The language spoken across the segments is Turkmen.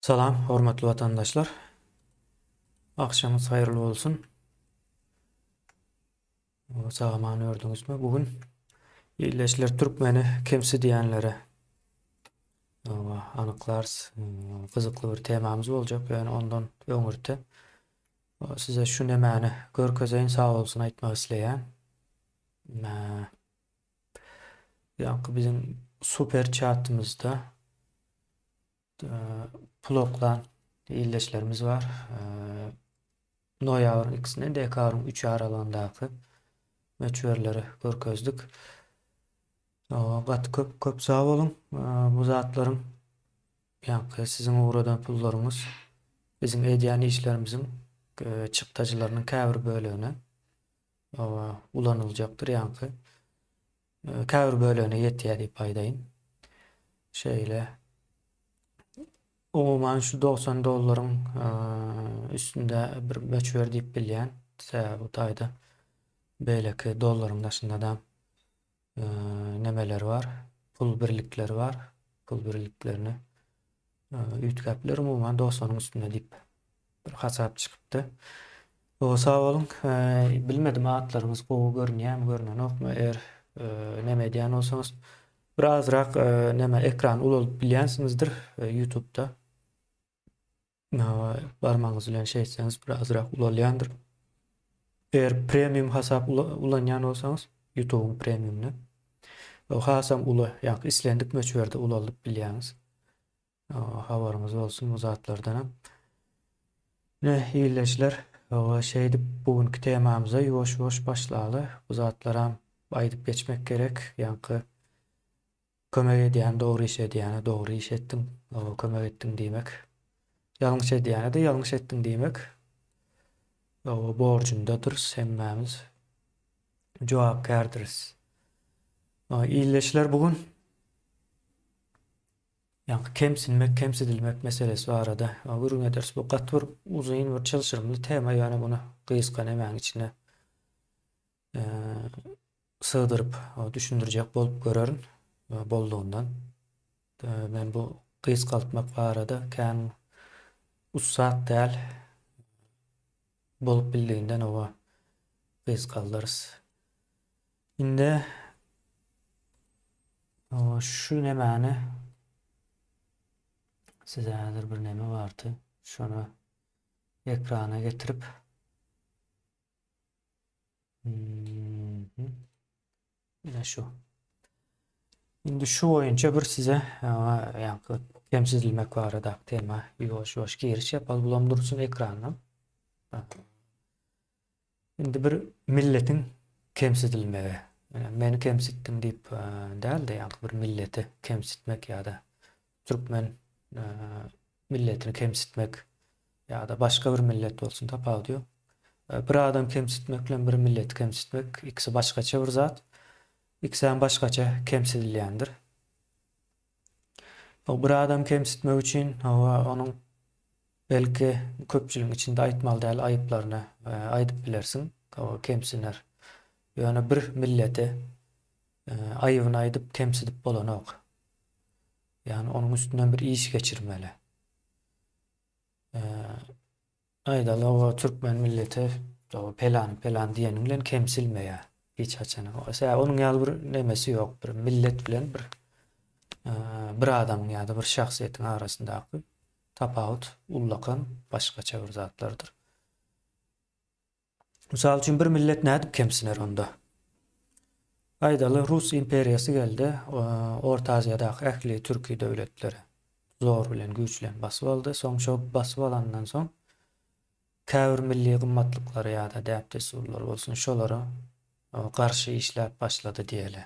Salam, hormatly vatandaşlar. Akşamınız hayırlı olsun. Sağamanı ördünüzmü? Bugün İyileşler Türkmeni kimsi diyenlere anıklar, kızıklı bir temamız olacak. Yani ondan öňürde size şu nemani görkezeyin sağ olsun aytmak isleýän. Yankı bizim super chatımızda bloklan iyileşlerimiz var. Noyabrın 2'sine dekabrın 3 aralığındaky meçhurları görkezdik. Gat köp sağ olun. Bu zatların yani sizin uğradan pullarınız bizim ediyen işlerimizin çıktacılarının käbir bölüğüne ulanılacaktır. Yani käbir bölüğüne yetiye deyip paydayın. Şeyle umuman şu $90 üstünde bir meçhur deyip bilýän bu tayda beýleki doların daşında da nemeler var, pul birlikleri var. Pul birliklerini ütkäpler umuman 90'ın üstünde deyip bir hasap çıkıptı. O sağ olun. Bilmedim atlarımız bu görünýär, görünen okma. Eğer neme diýen olsanız birazrak neme ekran ululup bilýänsiňizdir YouTube'da. Barmaňyz bilen şey etseniz birazrak ulalýandyr. Eğer premium hasap ulanýan olsanız YouTube'un premiumny o hasam ulu, yani islendik meçhurde ulalyp bilýäňiz. Habarımız olsun bu zatlardan. Ne iyileşler. O şeydi bugünkü temamıza yoş başlaly. Bu zatlara aýdyp geçmek gerek. Yankı kömek edýän dogry iş edýäne dogry iş etdim. O kömek etdim diýmek. Ýalňyş edýäne de ýalňyş etdim diýmek. O borjundadyr hemmämiz. Jogapkärdiris. İyileşler bugün yani kemsidilmek meselesi var arada. Gurun ederiz. Bu gatwır uzun bir çalışırımlı tema, yani bunu kıyıskan emeğin içine sığdırıp düşündürecek bolup görürün bolluğundan. Ben bu kıyıskaltmak var arada kän ussat del bolup bildiğinden ova kıyıskallarız. Inde şu nemani size hazır bir neme vardı. Şunu ekrana getirip yine şu. Şimdi şu oyunca bir size yani temsililmek var da tema yoş giriş yapalım. Bulam dursun ekrandan. Şimdi bir milletin kemsidilmegi. Yani meni kemsittim deyip değil de yani bir milleti kemsitmek ya da Türkmen milletini kemsitmek ya da başka bir millet olsun tapağı diyor. Bir adam kemsitmekle bir millet kemsitmek ikisi başkaça bir zat. İkisi başkaça kemsidilýändir. O bir adam kemsitmek için onun belki köpçülüğün içinde aýtmaly däl aýyplaryny aýdyp bilersin. O kemsiner. Yani bir milleti aýybyny aýdyp kemsidip bolanok. Yani onun üstünden bir iş geçirmeli. Aýdaly o Türkmen milleti o pelan diýeninden kemsilmeýär. Hiç açana. Mesela onun ýaly bir nemesi yok. Bir millet bilen bir adam ya da bir şahsiyetin arasındaky tapawut ullakan başgaça bir zatlardır. Misal üçin bir millet nädip kemsiner onda? Aýdaly Rus imperiýasy geldi. Orta Aziýadaky ähli türki döwletleri zor bilen güç bilen basyp aldy. Soň şo basyp alandan soň käbir milli gymmatlyklary ýa-da däpde surlar bolsun şolara karşı işler başladı diýeli.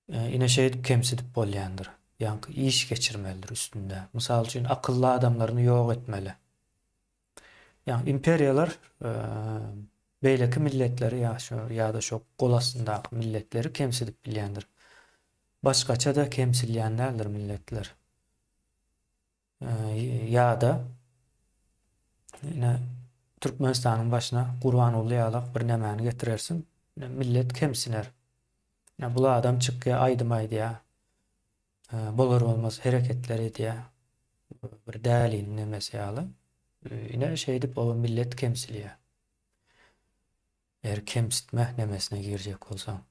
Ine şey kemsidip bolýandyr. Yani iş geçirmelidir üstünde. Misal üçin akıllı adamlarını yok etmeli. Yani imperiyalar beýleki milletleri ya da şo golasyndaky milletleri kemsidip bilýändir. Başgaça da kemsilýänlerdir milletler. Ya da yine Türkmenistanyň başına Gurbanoğlu ýalak bir nämeni getirersin. Millet kemsiner. Ya bu adam çıkkıya aydım ya. bolar olmaz hareketleri diye bir dalil nemesi ýaly. Ine şeydip o millet kemsiliye. Eğer kemsitme nemesine girecek bolsam.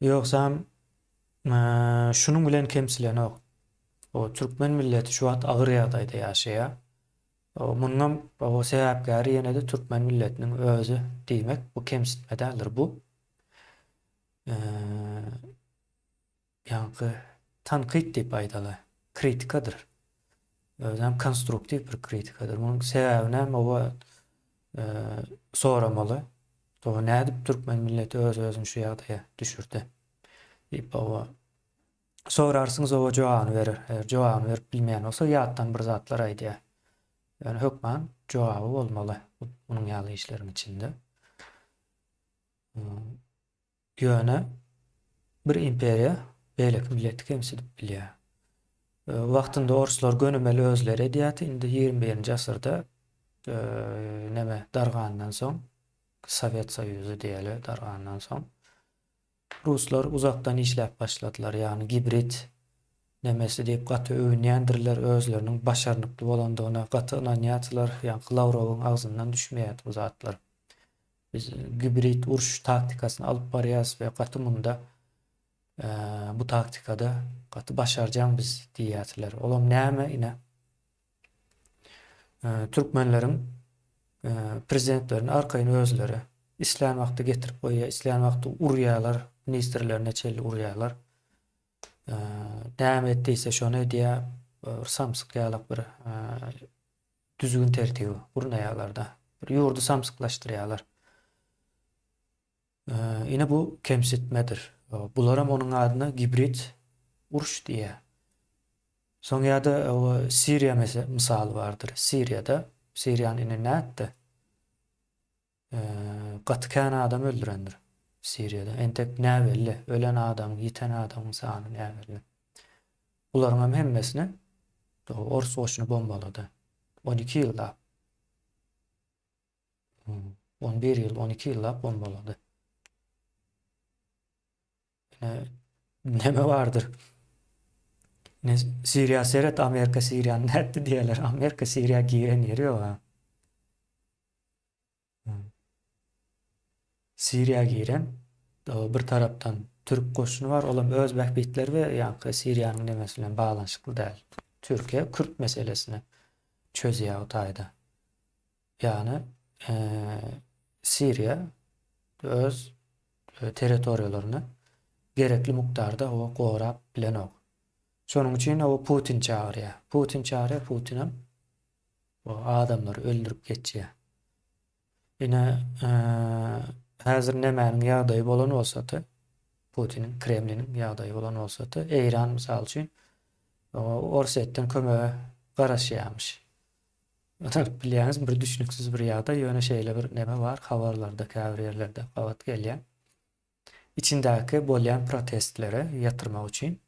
Ýoksa şunun bilen kemsilen ok. O Türkmen milleti şu an agyr ýagdaýda ýaşaýar. Mundan o sebäpgäri ýene de Türkmen milletiniň özü diýmek bu kemsitme däldir bu. Eee ýa-ni tanqid diýip aýdaly. Kritikadyr. Özem konstruktiv bir kritikadyr. Munyň sebäbi näme? O soramaly. To nädip Türkmen milleti öz-özüni şu ýagdaýa düşürdi? Diýip o sorarsyňyz o jogabyny berer. Eger jogabyny berip bilmeýän bolsa ýatdan bir zatlar aýdýar. Yani hökmen jogaby bolmaly bunun ýaly işleriň içinde. Ýöne bir imperiýa beýleki milleti kemsidip bilýär. Wagtynda oruslar gönümeli özleri edýaty, indi 21-nji asyrda neme dargandan soň Sowet Soýuzy diýeli dargandan soň ruslar uzakdan işläp başladylar. Ýani gibrit nemesi diýip gaty öwünýändirler, özleriniň başarnykly bolandygyna gaty ynanýatlar. Ýani Lavrowyň agzyndan düşmeýär bu zatlar. Biz gibrit uruş taktikasyny alyp barýas we gaty munda bu taktikada gaty başarjak biz diýýärler. Olam näme ine? Türkmenleriň prezidentlerini arkaýyn özleri islan wagty getirip goýýar, islan wagty urýarlar, ministrlerine çelli urýarlar. Näme etdiýse şonu edýär, samsyk ýalyk bir düzgün tertibi urnaýarlarda. Bir ýurdu samsyklaşdyrýarlar. Ine bu kemsitmedir. Bularam onuň adyna gibrit uruş diýär. Soň ýa-da o Siriýa misaly bardyr. Siriýanyň ine näetdi? Gaty kän adam öldürendir Siriýada. Entek näbelli, ölen adam, ýiten adamyň sany näbelli. Bularyň hemmesini orus goşuny bombalady. 12 ýylda. 11 ýyl, 12 ýylda bombalady. Neme vardır? Siriýa seret, Amerika Siriýany näetdi diýerler. Amerika Siriýa giren ýeri ýok. Siriýa giren bir tarapdan Türk goşuny var, olam özbek bitler we ýa-ni Siriýanyň nemesi bilen baglanyşykly däl. Türkiýe Kürt meselesini çözýär o taýda. Ýani Siriýa öz territoriýalaryny gerekli mukdarda o gorap bilen ok. Şonuň üçin o Putin çağırýar. Putinam o adamlary öldürüp geçýär. Ine häzir nemäniň ýagdaýy bolan bolsa-da, Putinin, Kremliniň ýagdaýy bolan bolsa-da, Eýran mysal üçin Orsetden kömege garaşýarmyş. Bilýäňiz, bir düşnüksiz bir ýagdaý, ýöne şeýle bir neme bar, habarlarda, käbir ýerlerde gawat gelýär. İçindäki bolýan protestlere ýatyrmak üçin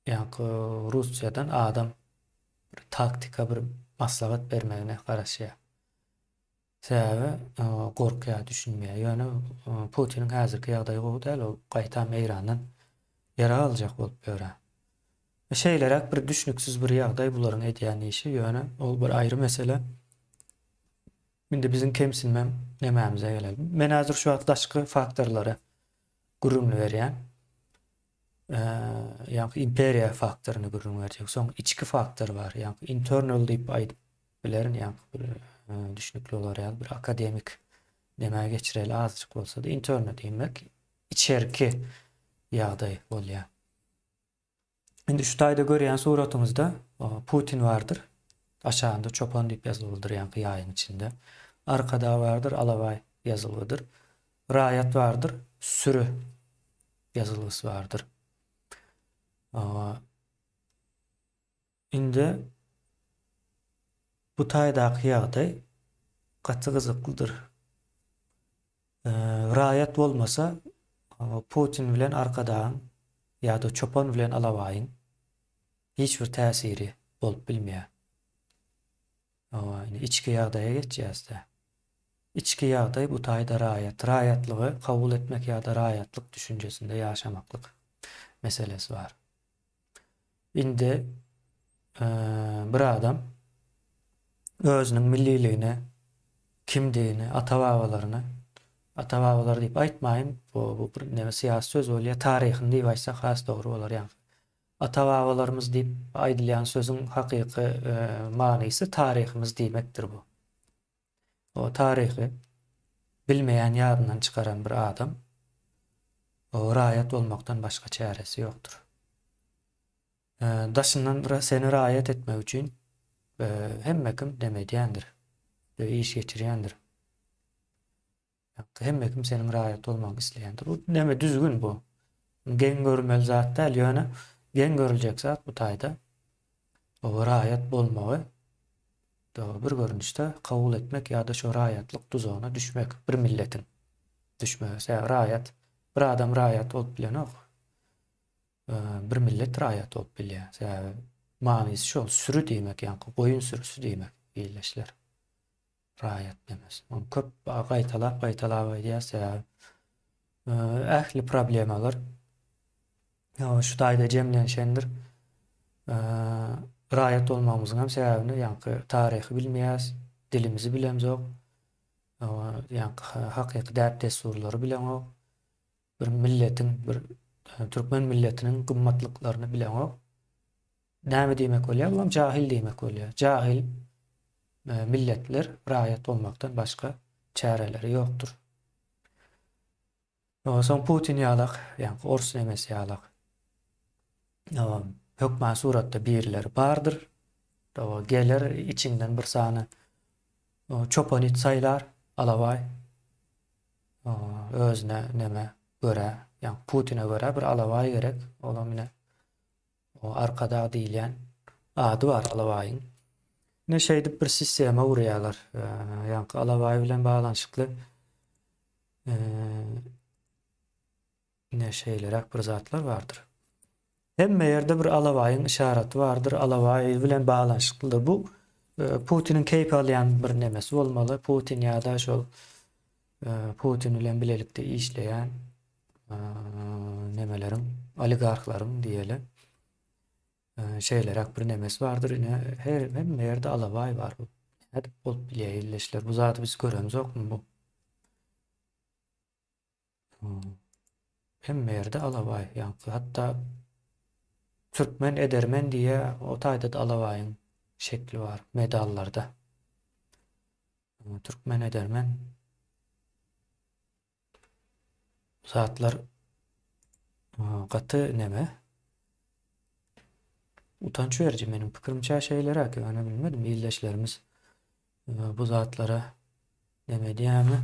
ýa-ni Russiýadan adam bir taktika, bir maslahat bermegine garaşýar. Sebäbi gorkýar, düşünmeýär. Ýöne Putiniň häzirki ýagdaýy gowy däl, o gaýtam Eýrandan ýara aljak bolup ýörer. Şeýlerek bir düşnüksiz bir ýagdaý bularyň edýän işi, ýöne ol bir aýry mesele. Indi bizim kemsilmem nemämize gelelim. Men häzir şu wagt daşky faktorlary gürrümli berýän. Ýa-ni imperiýa faktoryny gürrümli berjek. Soň içki faktor bar. Ýa-ni internal diýip aýdyp bilerin, ýa-ni düşnükli olar, bir akademik näme geçireli azjyk bolsa da internal diýmek içerki ýagdaý bolýar. Indi şu taýda görýän suratymyzda Putin bardyr. Aşağında çopan diýip ýazyldyr, ýa-ni ýaýyň içinde. Arkada vardır, Alavay yazılıdır. Raýat vardır, sürü yazılgysy vardır. Indi bu taýdaky ýagdaý gaty gyzyklydyr. Raýat bolmasa Putin bilen arkadan ýa-da çopan bilen Alawaýyň hiç bir täsiri bolup bilmeýär. İçki ýagdaýa geçýärse. İçki ýagdaý bu taýda raýat. Raýatlygy kabul etmek ýa-da raýatlyk düşünjesinde ýaşamaklyk meselesi bar. Indi bir adam özüniň milliligine, kimdigini, ata-babalaryny, ata-babalar diýip aýtmaýyn, bu bir näme syýasy söz bolýar, taryhyny diýip aýtsak has dogry bolar ýa. Ata-babalarymyz diýip aýdylýan sözüň hakyky manysy taryhymyz diýmekdir bu. O taryhy bilmeýän ýadyndan çykaran bir adam o raýat bolmakdan başga çäresi ýokdur. Daşyndan seni raýat etmek üçin hemme kim demedýändir. Iş geçirýändir. Hemme kim seniň raýat bolmagyny isleýändir. Bu näme düzgün bu. Gen görmeli zat däl ýöne gen görüljek zat bu taýda. O raýat bolmagy bir görünüşde kabul etmek ýa-da şo raýatlyk tuzagyna düşmek bir milletin düşmegi. Raýat bir adam raýat bolup bilenok. Bir millet raýat bolup bilýär. Manysy şol sürü diýmek, ýa-ni goýun sürüsü diýmek beýleşler. Raýat demes. Onu köp gaýtalap aýdýar. Ähli problemalar şu taýda jemlenşendir. Raýat bolmamyzyň hem sebäbini ýa-ni taryhy bilmeýäs, dilimizi bilemzok. Ýa-ni hakyky däp desurlary bilemok. Bir milletin, bir türkmen milletiniň gymmatlyklaryny bilemok. Näme diýmek bolýar? Bu jahil diýmek bolýar. Jahil milletler raýat bolmakdan başga çäreleri ýokdur. Soň Putin ýalak, ýa-ni Ors emesi ýalak. Hökmän suratda birileri bardyr. Gelir içinden bir sany çopanit saýlar, alabay. Özüne näme göre, ýa-ni Putin'e göre bir alabay gerek. Olam ine o arkada diýilen ady bar alabaýyň. Ne şeýdip bir sistema urýarlar. Ýa-ni alabay bilen baglanyşykly ne şeýlerek bir zatlar bardyr. Hemme ýerde bir alabaýyň işaraty bardyr. Alabay bilen baglanyşyklydyr. Bu Putin'in keýpe alýan bir nemesi bolmaly. Putin ýa-da şol Putin bilen bilelikde işleýän nemelerin, oligarklaryň diýelim. Şeýlerek bir nemesi bardyr. Hemme ýerde alabay bar. Hep bolup bilýärler. Bu zaty biz göremzokmy bu? Hemme ýerde alabay. Ýa-ni hatda Türkmen edermen diye o taýda da alabaýyň şekli var medallarda. Türkmen edermen zatlar gaty näme? Utanç verici benim pikirimçe şeýlere ýa-ni bilmedim ýyldaşlarymyz bu zatlara näme diýämi?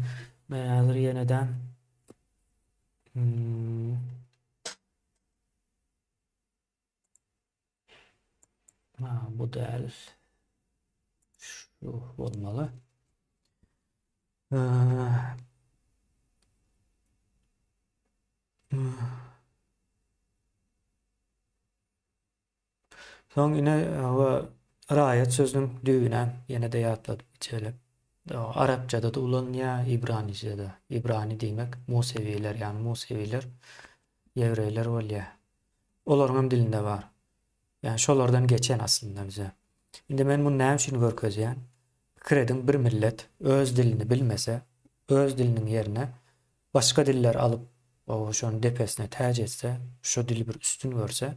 Men hazır ýeneden bu däl şu bolmaly. Soň ine raýat sözüniň düýüne ýene-de ýatladyp içelim. Arapçada da ulanýar, İbranice'de. İbrani diýmek Museviler, ýani Museviler, Ýewreýler bolýar. Olaryň dilinde bar. Yani şolardan geçen aslında bize. Indi men bunu näme üçin görkezýän? Kredim bir millet öz dilini bilmese, öz diliniň ýerine başga diller alyp şonu depesine täç etse, şu dili bir üstün görse,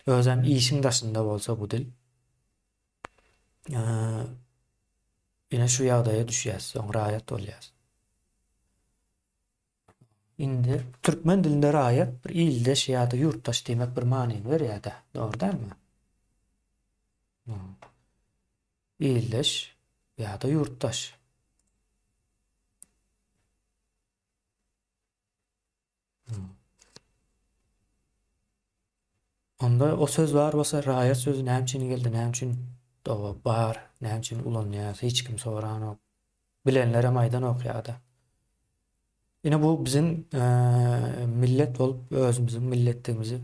özem işiň daşynda bolsa bu dil, ine şu ýagdaýa düşýär, soň raýat bolýar. Indi türkmen dilinde raýat bir ildeş ýa-da ýurtdaş diýmek bir manyny berýär-de. Dogry dälmi? İldeş ýa-da ýurtdaş. Onda o söz bar bolsa raýat sözü näme üçin geldi, näme üçin bar, näme üçin ulanýar, hiç kim soran ok. Bilenlere maýdan okýarda. Yine bu bizim millet olup özümüzün milletimizi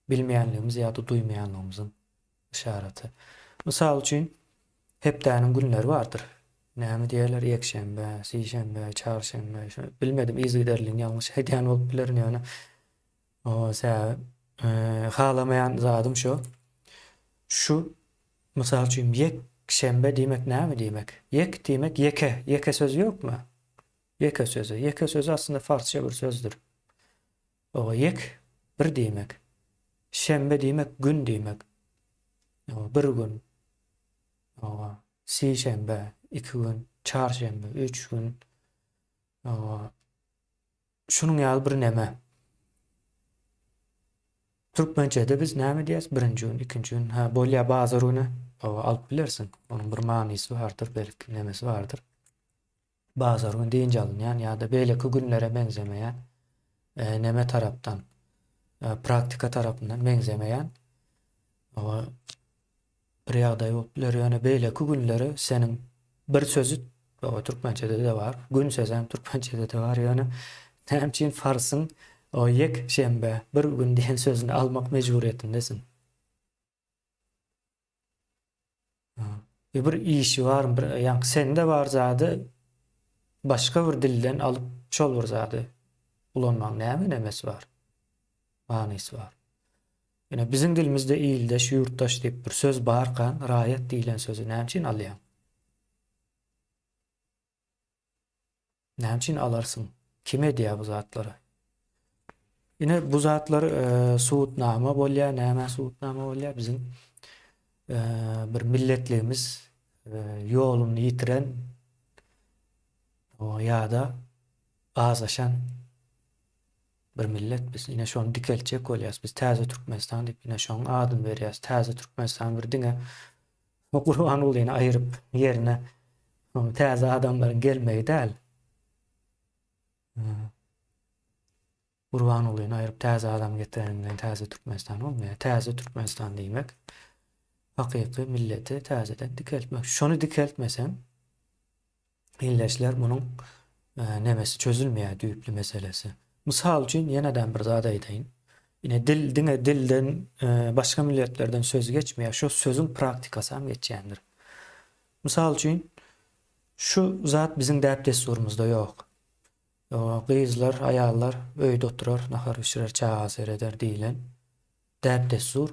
bilmeýänligimiz ýa-da duýmaýanlygymyzyň işareti. Mysal üçin hepdäniň günleri bardyr. Näme diýerler? Ýekşembe, sişembe, çarşembe. Bilmedim, izgiderliň ýalňyş edýän bolup bilerin ýöne. O sebäp halamayan zadym şu. Şu mysal üçin ýekşembe diýmek näme diýmek? Ýek diýmek ýeke. Ýeke sözü ýokmy? Ýeke sözü. Ýeke sözü aslında farsça bir sözdür. O ýek bir diýmek. Şembe diýmek gün diýmek. O bir gün. O sişembe, 2 gün, çarşembe, 3 gün. O şunun ýaly bir näme? Türkmençede biz näme diýäs? Birinji gün, ikinji gün. Ha, bolýa bazar güni alyp bilersiň. Onuň bir manysy bardyr, belki nemesi bardyr. Bazar gün diýince alınýan ýa-da beýleki günlere benzemeýän neme tarapdan, praktika tarapyndan benzemeýän bir ýagdaý bolup biler. Ýöne beýleki günleri seniň bir sözü türkmençede de bar. Gün sözem türkmençede de bar. Ýöne näme üçin farsyň o ýek şembe bir gün diýen sözüni almak mejburiýetindesin. Bir işi bar, bir ýa sende bar zady başga bir dilden alyp çol bir zady ulanmak näme nemesi bar? Manysy bar. Ýene biziň dilimizde iýildeş, ýurtdaş diýip bir söz barkan, raýat diýilen sözü näme üçin alýan? Näme üçin alarsyň? Kim edýär bu zatlary? Ýene bu zatlar suwutnama bolýar, näme suwutnama bolýar? Biziň bir milletligimiz ýoluny ýitiren o ýa-da azaşan bir millet biz. Ýene şonu dikelçek bolýas. Biz täze Türkmenistan diýip ýene şoň adyny berýäs. Täze Türkmenistan bir diňe Gurban ulyny aýryp ýerine täze adamlaryň gelmegi däl. Gurban ulyny aýryp täze adam getirenden täze Türkmenistan bolmaýar. Täze Türkmenistan diýmek hakyky milleti täzeden dikeltmek. Şonu dikeltmesen illeşler munyň nemesi çözülmeýär, düýpli meselesi. Mysal üçin ýene-dän bir zat aýdaýyn. Ýene dilden başga milletlerden söz geçmeýär. Şo sözüň praktikasy hem geçýändir. Mysal üçin şu zat biziň däp desturumuzda ýok. Gyzlar, aýallar öýde oturar, nahar bişirer, çaý seyreder diýilen däp destur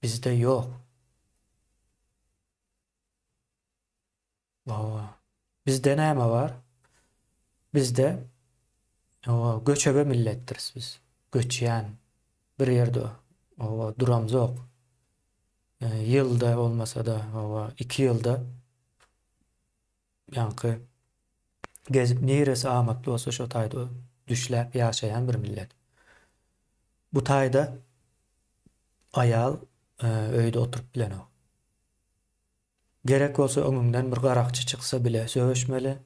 bizde ýok. Bizde näme bar? Bizde göçebe milletdiriz biz. Göçýän bir ýerde duramyz ok. Ýylda bolmasa da 2 ýylda ýanky gezip neresi amatly bolsa şo taýda düşläp ýaşaýan bir millet. Bu taýda aýal öýde oturup bilen ok. Gerek bolsa öňünden bir garakçy çyksa bile söwüşmeli.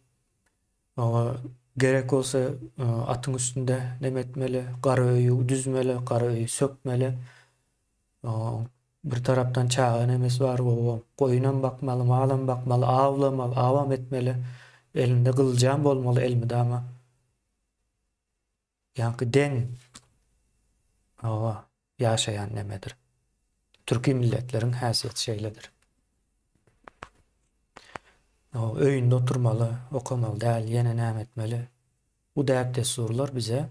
Gerek bolsa atyň üstünde nemetmeli, gara öýü düzmeli, gara öýü sökmeli. Bir tarapdan çağa nemesi bar, goýunam bakmaly, malam bakmaly, awlamaly, awam etmeli. Elinde gyljan bolmaly, elmide ama ýanky deň ýaşaýan nemedir. Türki milletleriň häsiýeti şeýledir. Öýünde oturmaly, okamaly däl, ýene näme etmeli? Bu däp desturlar bize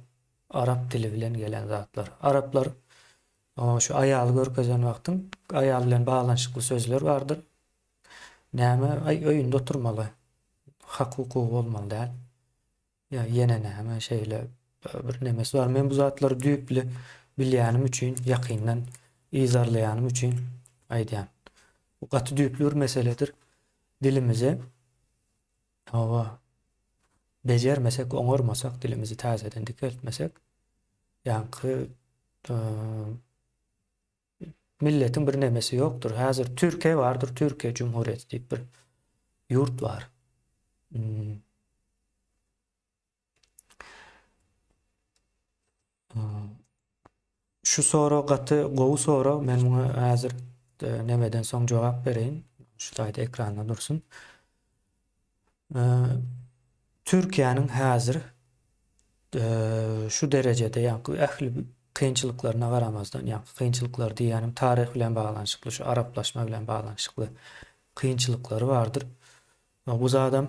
Arap dili bilen gelen zatlar. Araplar şu aýaly görkezen wagtyň aýal bilen baglanyşykly sözler bardyr. Näme? Öýünde oturmaly. Hak hukuky bolmaly däl. Ya ýene näme şeýle bir nemesi bar. Men bu zatlary düýpli bilýänim üçin, ýakyndan izarlaýanym üçin aýdýan. Bu gaty düýpli bir meseledir. Dilimizi bejermesek, oňarmasak, dilimizi täzeden dikeltmesek, ýanky milletin bir nemesi ýokdur. Häzir Türkiýe bardyr, Türkiýe Cumhuriyeti diýip bir ýurt bar. Şu sora gaty gowy sora men muňa häzir nemeden soň jogap bereýin. Şu taýda ekranda dursun. Türkiýanyň häzir şu derejede ýanky ähli kynçylyklaryna garamazdan, ýanky kynçylyklar diýenim tarih bilen baglanyşykly, şu araplaşma bilen baglanyşykly kynçylyklary bardyr. Bu adam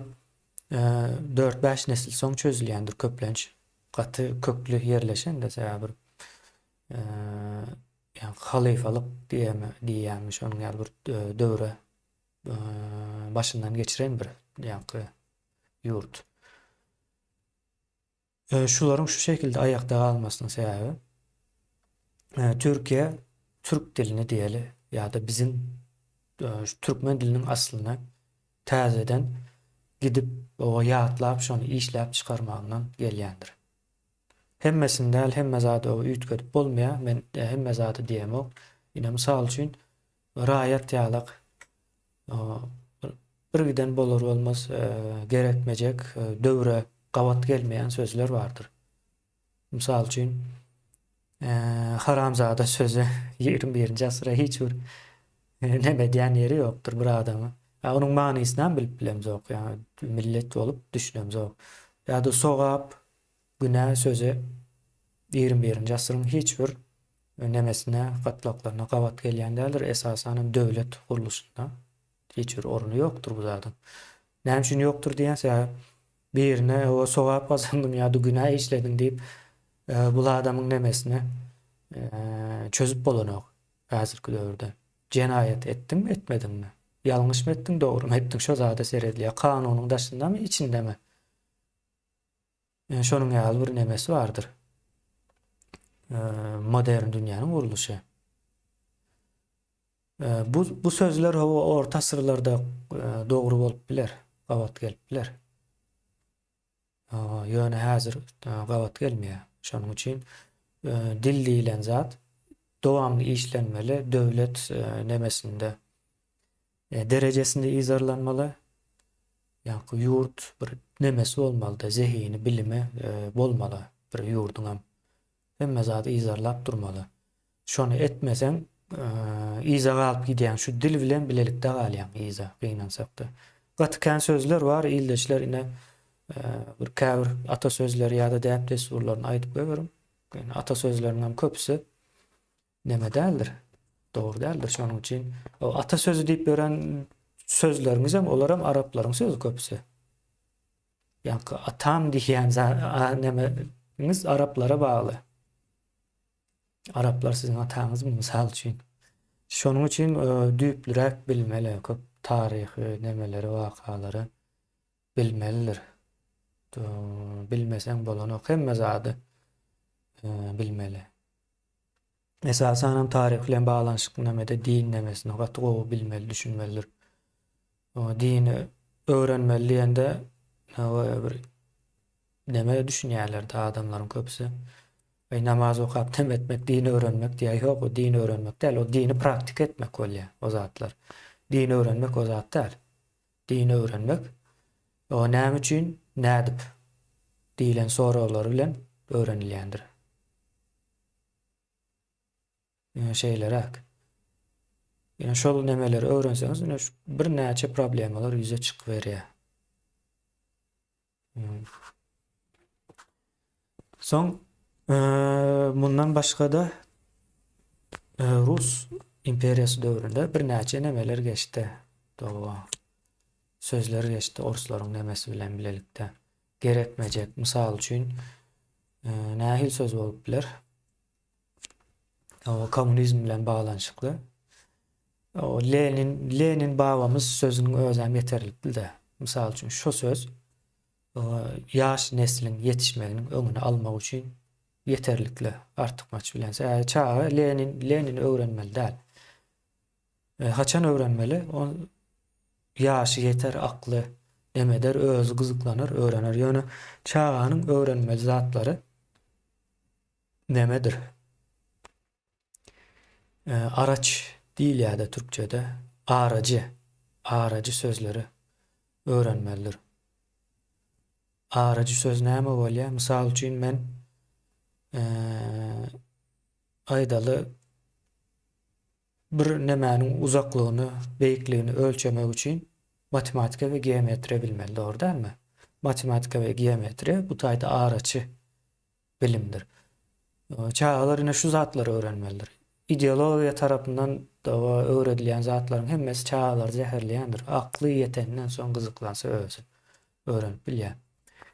4-5 nesil soň çözülýändir köplenç. Gaty köklü yerleşen desä bir yani halifalyk diýýärmi şonuň ýaly bir döwre başyndan geçiren bir ýaly ýurt. Şularyň şu şekilde aýakda galmasynyň sebäbi Türkiýe türk dilini diýeli ýa-da bizim şu türkmen diliniň aslyna täzeden gidip o ýatlap şonu işläp çykarmagyndan gelýändir. Hemmesinden hemme zady o üýtgedip bolmaýar. Men hemme zady diýemok. Ine mysal üçin raýat ýalyk bir giden bolar bolmaz gerekmejek döwre gawat gelmeýän sözler bardyr. Mysal üçin haramzada sözü 21-nji asyra hiç bir neme diýen ýeri ýokdur bir adamy. Onuň manysyny bilip bilemzok, ýa millet bolup düşünemzok. Ýa-da sogap günä sözü 21-nji asyryň hiç bir nemesine, gatlaklaryna gawat gelýän däldir. Esasan döwlet guruluşynda hiç bir orny ýokdur bu zadyň. Näme üçin ýokdur diýense birine o sogap kazandym ýa-da günä işledim diýip bu adamyň nemesine çözüp bolanok häzirki döwürde. Jenaýat etdim, etmedimmi? Ýalňyş mı etdim, dogry mu etdim? Şo zada seredilýär. Kanunyň daşynda mı, içinde mi? Şonuň ýaly bir nemesi bardyr. Modern dünýäniň guruluşy. Bu sözler orta asyrlarda dogry bolup biler, gawat gelip biler. Ýöne häzir gawat gelmeýär. Şonuň üçin dil diýilen zat dowamly işlenmeli, döwlet nemesinde derejesinde izarlanmaly. Ýa-da ýurt bir nemesi bolmaly, zehini, bilimi bolmaly bir ýurduňam. Hemme zady izarlap durmaly. Şonu etmesen iza galyp gidýän şu dil bilen bilelikde galýan iza gynansak-da. Gatykän sözler bar, ildeçler ine bir käbir ata sözleri ýa-da däp desturlaryny aýdyp goýarym. Yani ata sözleriniň köpüsi neme däldir? Dogry däldir. Şonuň üçin o ata sözü diýip beren sözlerimiz hem olar hem Araplaryň sözü köpüsi. Ýa-da atam diýen nememiz Araplara bagly. Araplar siziň ataňyzmy mysal üçin? Şonuň üçin düýplürek bilmeli, köp taryhy, nemeleri, wakalary bilmelidir. Bilmesen bolanok hemme zady bilmeli. Esasen hem tarih bilen baglanşykly nemede din nemesini gaty gowy bilmeli, düşünmelidir. O dini öwrenmeli diýende bir neme düşünýärler da adamlaryň köpüsi. Namaz okap etmek, dini öğrenmek diye yok. O dini öğrenmek değil. O dini praktik etmek bolýar o zatlar. Dini öğrenmek o zat değil. Dini öğrenmek o näme üçin nädip diýilen soralar bilen öğrenilýändir. Şeylerak. Yani şol nemeleri öğrenseniz bir näçe problemalar yüze çık berýär. Soň bundan başga da Rus imperiýasy döwründe bir näçe nemeler geçti. Sözler geçti orslaryň nemesi bilen bilelikde. Gerekmejek, mysal üçin nähil söz bolup biler. O komünizm bilen baglanşykly. O Lenin babamız sözüniň özem yeterlikdi. Mysal üçin şu söz ýaş neslin yetişmeginiň öňüni almak üçin yeterlikli artık maç bilense. Çağı Lenin öğrenmeli değil. Haçan öğrenmeli? O yaşı yeter, aklı demeder, özü gızıklanır, öğrenir. Yani çağının öğrenmeli zatları nemedir? Araç değil ya da Türkçe'de aracı sözleri öğrenmelidir. Aracı söz näme bolýar? Mysal üçin men aydaly bir nemäniň uzaklygyny, beýikligini ölçemek üçin matematika we geometri bilmeli, dogry dälmi? Matematika we geometri bu taýda araçy bilimdir. Çağlar ine şu zatlary öğrenmelidir. İdeologiýa tarapyndan da öğredilen zatların hemmesi çağalar zehirleyendir. Aklı yetenden son gızıklansa özü öğrenip bilýär.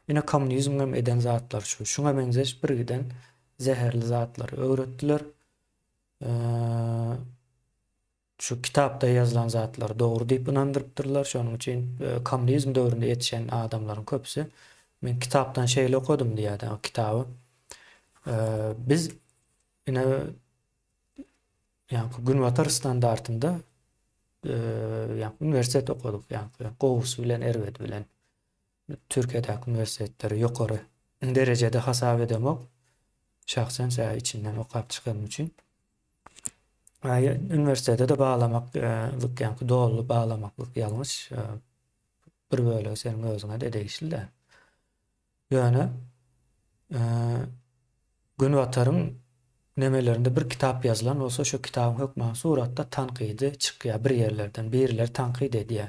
Ine kommunizmem eden zatlar şu. Şuna benzeş bir giden zehirli zatlar öğrettiler. Şu kitapda yazılan zatlar doğru deyip inandırıpdırlar. Şonun için komünizm dövründe yetişen adamların köpüsü men kitaptan şeyle okudum diýär o kitabı. Biz ine yani Günwatar standartında yani üniversite okuduk yani Gowus bilen Erwet bilen Türkiýedäki üniversiteleri ýokary derejede hasap edemok. Şahsen sen içinden okap çıkan için. Üniversitede de bağlamak, yani doğru bağlamaklık yanlış. Bir böyle senin özüne de değişil de. Yani Günwatar'ın nemelerinde bir kitap yazılan olsa şu kitabın hükmü suratta tankidi çıkıyor bir yerlerden. Biriler tankid ediyor.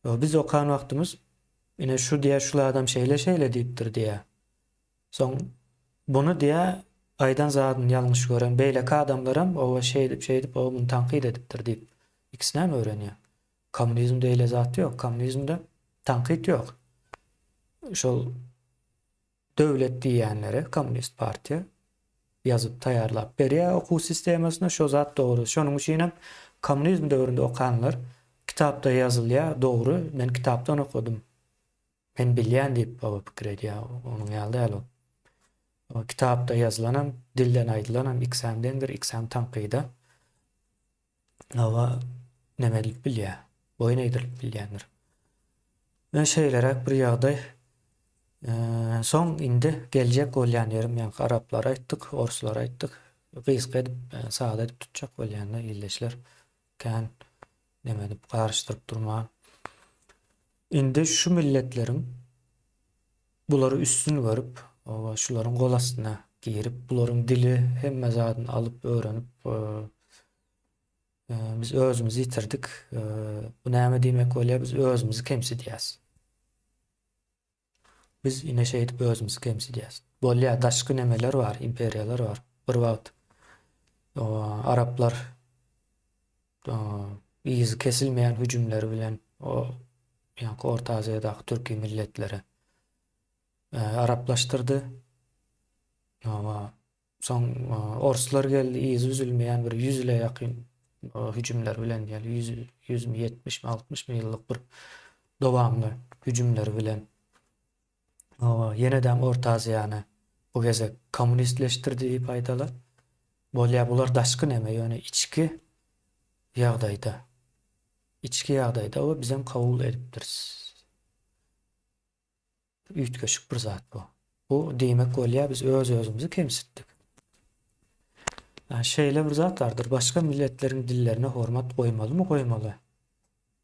Biz okan vaktimiz yine şu diye şula adam şeyle deyiptir diye. Son bunu diye aydan zadın yanlış gören beyleki adamlarım o şey edip o bunu tankid ediptir deyip ikisine mi öğreniyor? Komünizmde öyle zatı yok. Komünizmde tankid yok. Şu devlet diyenlere Komünist Parti yazıp tayarlap beriye okul sistemasına şu zat doğru. Şonun için komünizm dövründe okanlar kitapta yazılıyor doğru. Ben kitaptan okudum. Ben bilýän deyip baba pikir edýär. Onun ýaly däl o. O kitapda yazılanam, dilden aýdylanam, iksamdendir, iksam tanqyda. Awa nemelik bilýär. Boyun eýdirip bilýändir. Ben şeýlerek bir ýagdaý soň indi geljek bolýan ýerim ýa Araplara aýtdyk, Orslara aýtdyk. Gyzık edip, saada edip tutjak bolýanlar illeşler. Kän neme dip garşdyryp durma. Indi şu milletleriň bulary üstün görüp, şularyň gol astyna girip, bularyň dili hemme zadyny alyp öğrenip biz özümüzi yitirdik. Bu näme diýmek bolýar? Biz özümüzi kemsidýäs. Biz ine şey edip özümüzi kemsidýäs. Bolýar daşky nemeler var, imperiýalar var. Bir wagt Araplar izi kesilmeýän hüjümleri bilen o yani Orta Asya'daki Türkiye milletleri Araplaştırdı. Ama son Orslar geldi, izi üzülmeyen bir 100 ile yakın hücumlar bilen yani 100 mi 70 mi 60 mi yıllık bir dowamly hücumlar bilen yeniden Orta Asya'ny bu geze komünistleştirdi diýip aýdalar. Bolýar bular daşky neme ýöne içki ýagdaýda o bizem kabul edipdir. Üýtgeşik bir zat bu. Bu diýmek bolýar biz özümüzi kemsitdik. Şeýle bir zatlardır. Başka milletleriň dillerine hormat goýmalymy, goýmaly.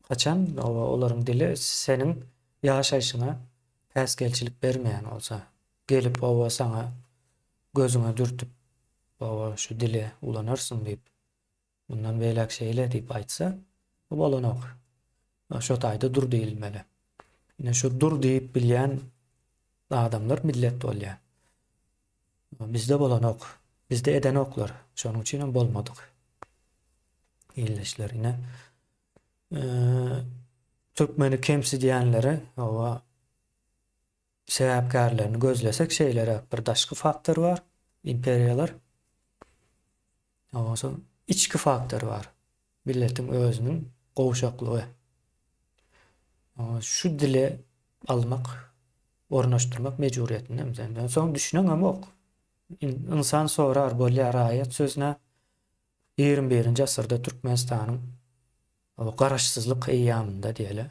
Kaçan olaryň dili senin ýaşaýşyna täsgelçilik bermeýän bolsa, gelip sana gözüňe dürtüp şu dili ulanarsın diýip bundan beýlek şeýle diýip aýtsa, bu bolanok. Şu taýda dur diýilmeli. Ine şu dur diýip bilýän adamlar millet bolýar. Bizde bolanok, bizde eden oklar. Şonuň üçin bolmadyk. İlleşlerine Türkmeni kemsidýänlere owa sebäpkärlerini gözlesek şeýlere bir daşky faktor var, imperiýalar. Owa son içki faktor var. Milletin özünün gowşaklygy. Şu dili almak, ornaşdyrmak mecburiýetinde. Soň düşünen amok. İnsan sorar bolýar aýat sözüne 21-nji asyrda Türkmenistanyň o garaşsyzlyk eýýamynda diýeli.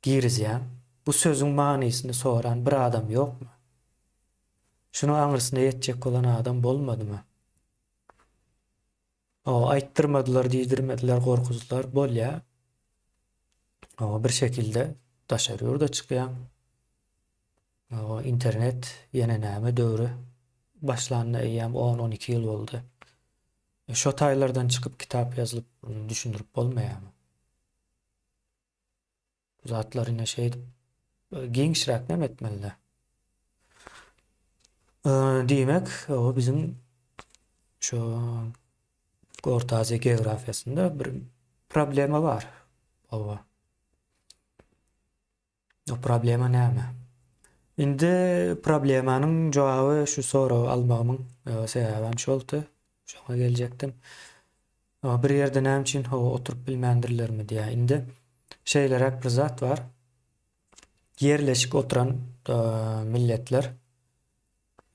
Girizýän bu sözüň manysyny soran bir adam ýokmy? Şunu aňyrsyna ýetjek bolan adam bolmadymy? Aýtdyrmadylar, diýdirmediler, gorkuzylar bolýar. Bir şekilde daşarıyor da çykýan. İnternet ýene näme döwrü başlandy eýäm 10-12 ýyl boldy. Şo taýlardan çykyp kitap ýazylyp düşündirip bolmaýarmy? Zatlar ine şey giňişräk näme etmeliler? Diýmek o bizim şu Orta Asya geografyasında bir problemi var. O problema näme? Indi problemanyň jogaby şu soraw almagymyň sebäbi şoldy. Şoňa geljekdim. Bir ýerde näme üçin oturup bilmendirlermi diýä. Indi şeýlerek bir zat var. Yerleşik oturan milletler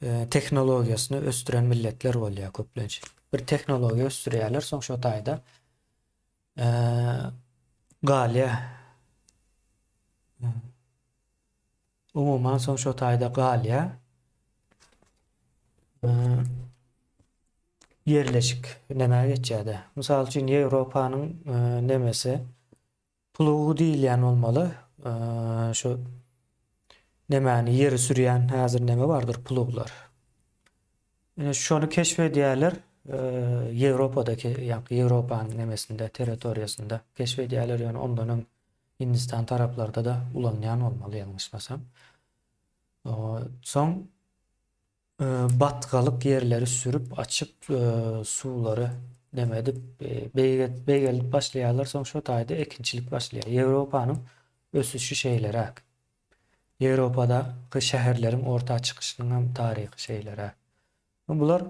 teknologiýasyny östüren milletler bolýar köplençe. Bir teknologiýa östürýärler, soň şo taýda galya umuman soň şo taýda galya yerleşik näme geçýärdi. Mysal üçin Ýewropanyň nemesi pulugy diýilýän bolmaly. Şo nemäni ýeri sürýän häzir neme bardyr pluglar. Şonu keşfedýärler. Ýewropadaky, ýa-ni Ýewropanyň nemesinde, territoriýasynda keşfedýärler, ýani ondan Hindistan taraplarda da ulanýan bolmaly ýalňyşmasam. Soň batgalyk yerleri sürüp açyp suwlary neme edip beýgelip başlaýarlar, soň şo taýda ekinçilik başlaýar. Ýewropanyň ösüşi şeýlerek. Ýewropada şäherleriň orta çykyşynyň hem taryhy şeýlere. Bular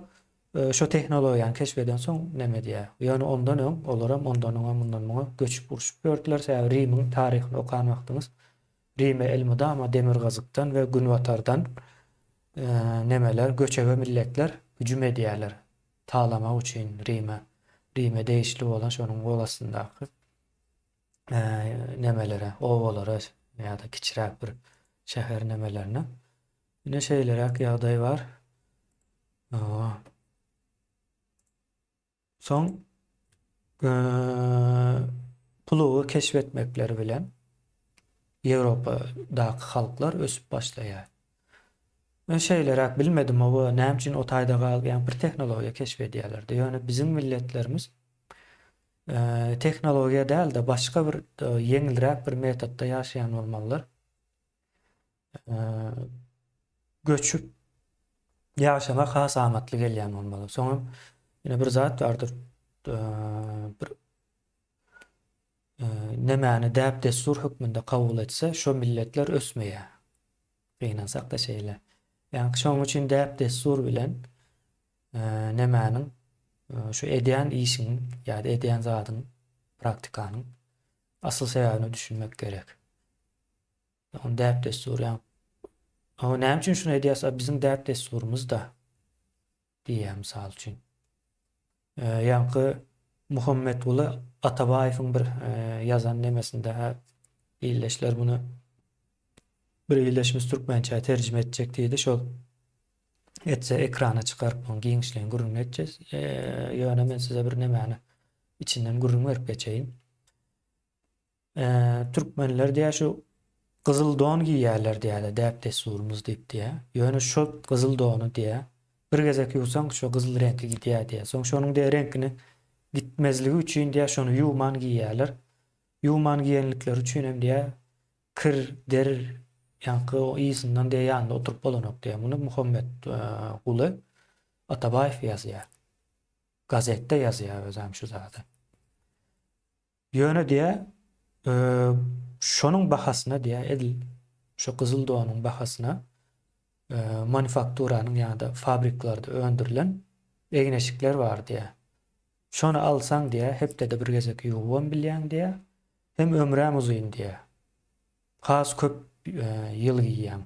şo tehnologiýany keşfeden soň neme diýär? Ýani ondan öň olar hem ondan göçüp uruşup gördüler. Säbä Rimiň taryhyny okan wagtyňyz Rime elmida ama demir gazykdan we gün watardan nemeler, göçebe milletler hüjüm edýärler. Taýlama üçin Rime değişli bolan şonuň golasyndaky nemelere, owalara ýa-da kiçiräk bir şäher nemelerine. Ine şeýlerek ýagdaý var. Soň pulugy keşfetmekleri bilen Ýewropadaky halklar ösüp başlaýar. Ben şeýlerek bilmedim o näme üçin o taýda galýan bir teknologiýa keşfedýärler. Ýöne bizim milletlerimiz teknologiýa däl de başga bir yeňilrek bir metodda ýaşaýan bolmalylar. Göçüp ýaşamak has amatly gelýän bolmaly. Soňra ýene bir zat bardyr. Bir nemäni däp destur hükmünde kabul etse şo milletler ösmeýär. Gynansak da şeýle. Ýani şoň üçin däp destur bilen nemäniň şu edýän işiň ýa-da edýän zadyň praktikanyň asyl sebäbini düşünmek gerek. On däp destur ýa o näme üçin şunu edýärse bizim däp desturumuz da diýär mysal üçin. Ýa-ni Muhammed Ulu Atabaýewiň bir ýazan nemesinde illeşler bunu bir illeşmiş türkmençe tercüme edecek diýdi. Şol etse ekrana çıkarıp onu giňişleň gurrun edeceğiz. Ýöne men size bir nemäni içinden gurrun berip geçeýin. Türkmenler diýär şu gyzyl don giýýärler diýär, däp desturumuz diýip diýär. Ýöne şo gyzyl donu diýär. Bir gezek ýuwsaň şo gyzyl reňki gidýär diýär. Soň şonuň diýär reňkini gitmezligi üçin diýär şonu ýuwman giýýärler. Ýuwman giýenlikleri üçin hem diýär kir, der ýa-ni o ýysyňdan diýär ýanynda oturup bolanok diýär. Muny Muhammed Ulu Atabaýew ýazýar. Gazetde ýazýar özüm şu zady. Ýöne diýär şonuň bahasyna diýär edil şo gyzyl donuň bahasyna manufakturanyň ýa-da fabriklarda öndürilen egneşikler var diýär. Şonu alsaň diýär hepde de bir gezek ýuwam bilýän diýär. Hem ömrem uzyn diýär. Has köp ýyl giýýän.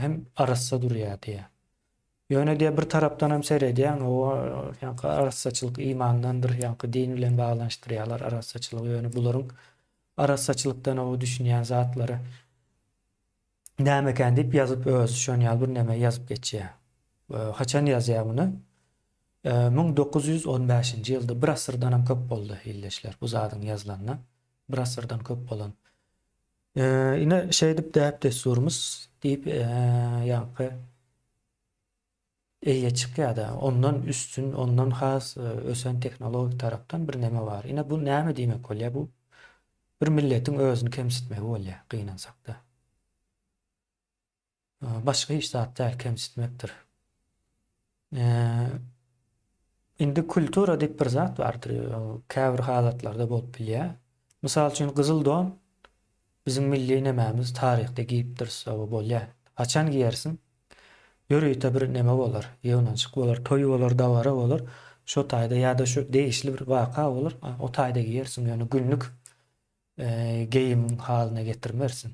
Hem arassa durýar diýär. Ýöne diýär bir tarapdan hem seredýän o ýa-ni arassaçylyk imandandyr, ýa-ni din bilen baglanşdyrýarlar arassaçylygy. Ýöne bularyň arassaçylykdan o düşünýän zatlary näme eken diýip ýazyp öz şonu ýaly bir näme ýazyp geçýär. Haçan ýazýar muny? 1915-nji ýylda bir asyrdan hem köp boldy illeşler bu zadyň ýazylanyna. Bir asyrdan köp bolan. Ine şeý diýip däp desturumuz diýip ýa-ni eýe çykýar-da ondan üstün, ondan has ösen teknologik tarapdan bir näme bar. Ine bu näme diýmek bolýar? Bu bir milletiň özüni kemsitmegi bolýar gynansak da. Başga hiç zat däl kemsitmekdir. indi kultura diýip bir zat bardyr. Käbir halatlarda bolup bilýär. Mysal üçin gyzyl don bizim milli nemämiz taryhda giýipdir, soba bolýar. Haçan giyersin? Ýöreýte bir neme bolar, ýewnançyk bolar, toý bolar, dawara bolar. Şo taýda ýa-da şu değişli bir waka bolar. O taýda giyersin, ýöne günlük geyim halyna getirmersin.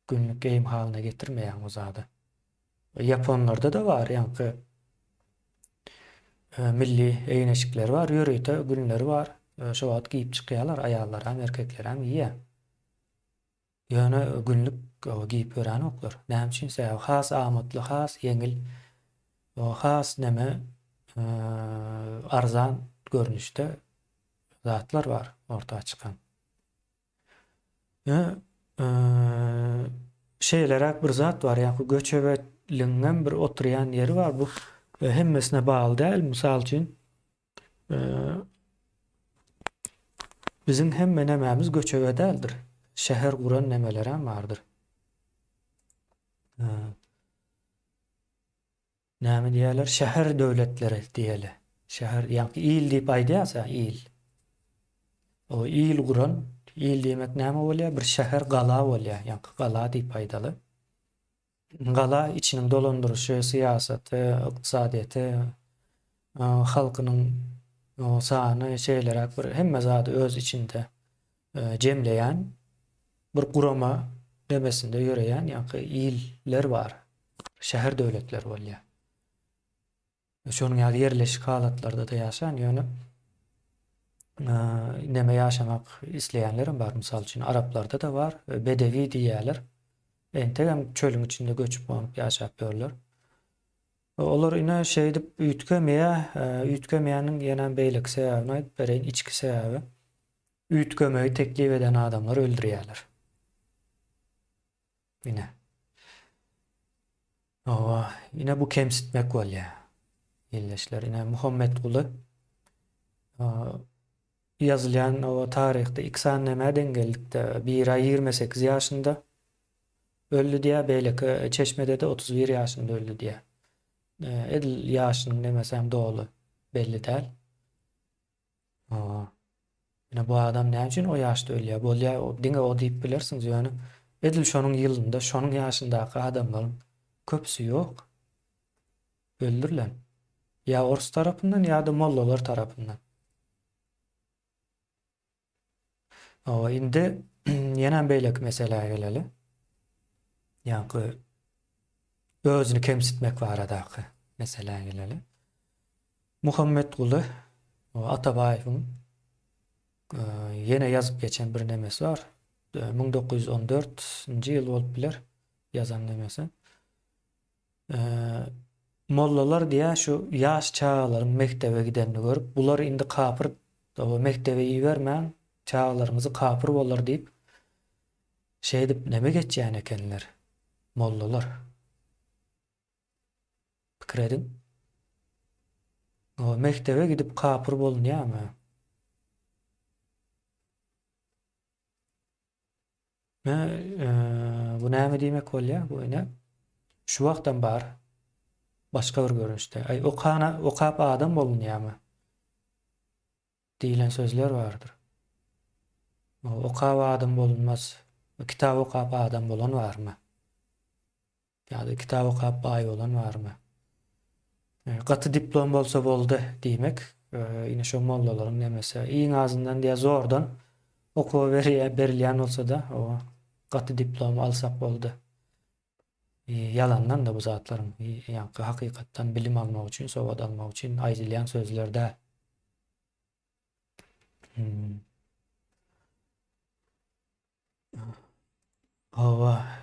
Günlük geyim halyna getirmeýän o zady. Japonlarda da var ýanky milli eýneşikleri var, ýöreýte günleri var. Şo wagt giýip çykýarlar, aýallar hem erkekler hem ýa. Ýöne günlük giýip gören oklar. Näme üçin has amatly, has ýeňil, has neme arzan görnüşde zatlar var ortaya çykan. Şeýleräk bir zat var, ýa-da göçebeliňden bir oturýan ýeri var. Bu hemmesine bağlı değil. Misal için bizim hemme nemämiz göçebe däldir. Şäher guran nemelerem vardır. Näme diýerler? Şäher döwletleri diýeli. Şäher ýa-da il diýip aýdýarsa, il. O il guran, il diýmek näme bolýar? Bir şäher gala bolýar, ýa-da gala diýip aýdaly. Gala içinin dolandırışı, siyasaty, ykdysadyety, halkynyň sany şeýleräk bir hemme zady öz içinde jemleýän bir gurama demesinde ýöreýän ýa-da iller var. Şäher döwletleri bolýar. Şonuň ýaly yerleşik halatlarda da ýaşan ýöne neme ýaşamak isleýänler bar. Mysal üçin Araplarda da var. Bedevi diýerler. Entegem çölüň içinde göçüp bolup ýaşap ýörler. Olar ine şeý dip üýtgemeýäniň ýene beýlik sebäbini aýdyp bereýin, içki sebäbi. Üýtgemeýi teklip eden adamlar öldürýärler. Ine bu kemsitmek bolýar. Ýelleşler ine Muhammed Guly ýazylýan o taryhda iksan nämeden geldikde 1 ay 28 ýaşynda öldü diýä, beýleki Çeşmede de 31 ýaşynda öldü diýä. Edil ýaşyny demesem dogly belli däl. Ine bu adam näme üçin o ýaşda ölýär? Bolýar, diňe o diýip bilersiňiz ýöne. Edil şonuň ýylynda, şonuň ýaşyndaky adamlaryň köpüsi ýok. Öldürilen. Ya Ors tarapyndan ýa-da mollalar tarapyndan. Indi ýene beýleki meseleye geleli. Ýa-da özüni kemsitmek baradaky meseleye geleli. Muhammed Guly Atabaýewiň ýene ýazyp geçen bir nemesi var. 1914-nji ýyl bolup biler ýazan nemesi. Mollalar diýä şu ýaş çağalaryň mektebe gidenini görüp, bular indi kapyr, mektebe ýibermän, çağalaryňyzy kapyr bolar diýip şeý dip neme geçýän ekenler. Mollalar. Pikir edin. O mektebe gidip kapyr bolunýarmy? Bu näme diýmek bolýar? Bu ine şu wagtdan bar başka bir görünüşde. Okap adam bolunýarmy? Diýilen sözler bardyr. Okap adam bolunmaz. Kitap okap adam bolan barmy? Ýa-da kitap okap baý bolan barmy? Gaty diplom bolsa boldy diýmek, ine şo mollalaryň nemesi. Iň azyndan diýe zordan okuw berilýän bolsa da o gaty diplom alsak boldy. Yalandan da bu zatlaryň ýa-da hakykatdan bilim almak üçin, sowat almak üçin aýdylýan sözlerde.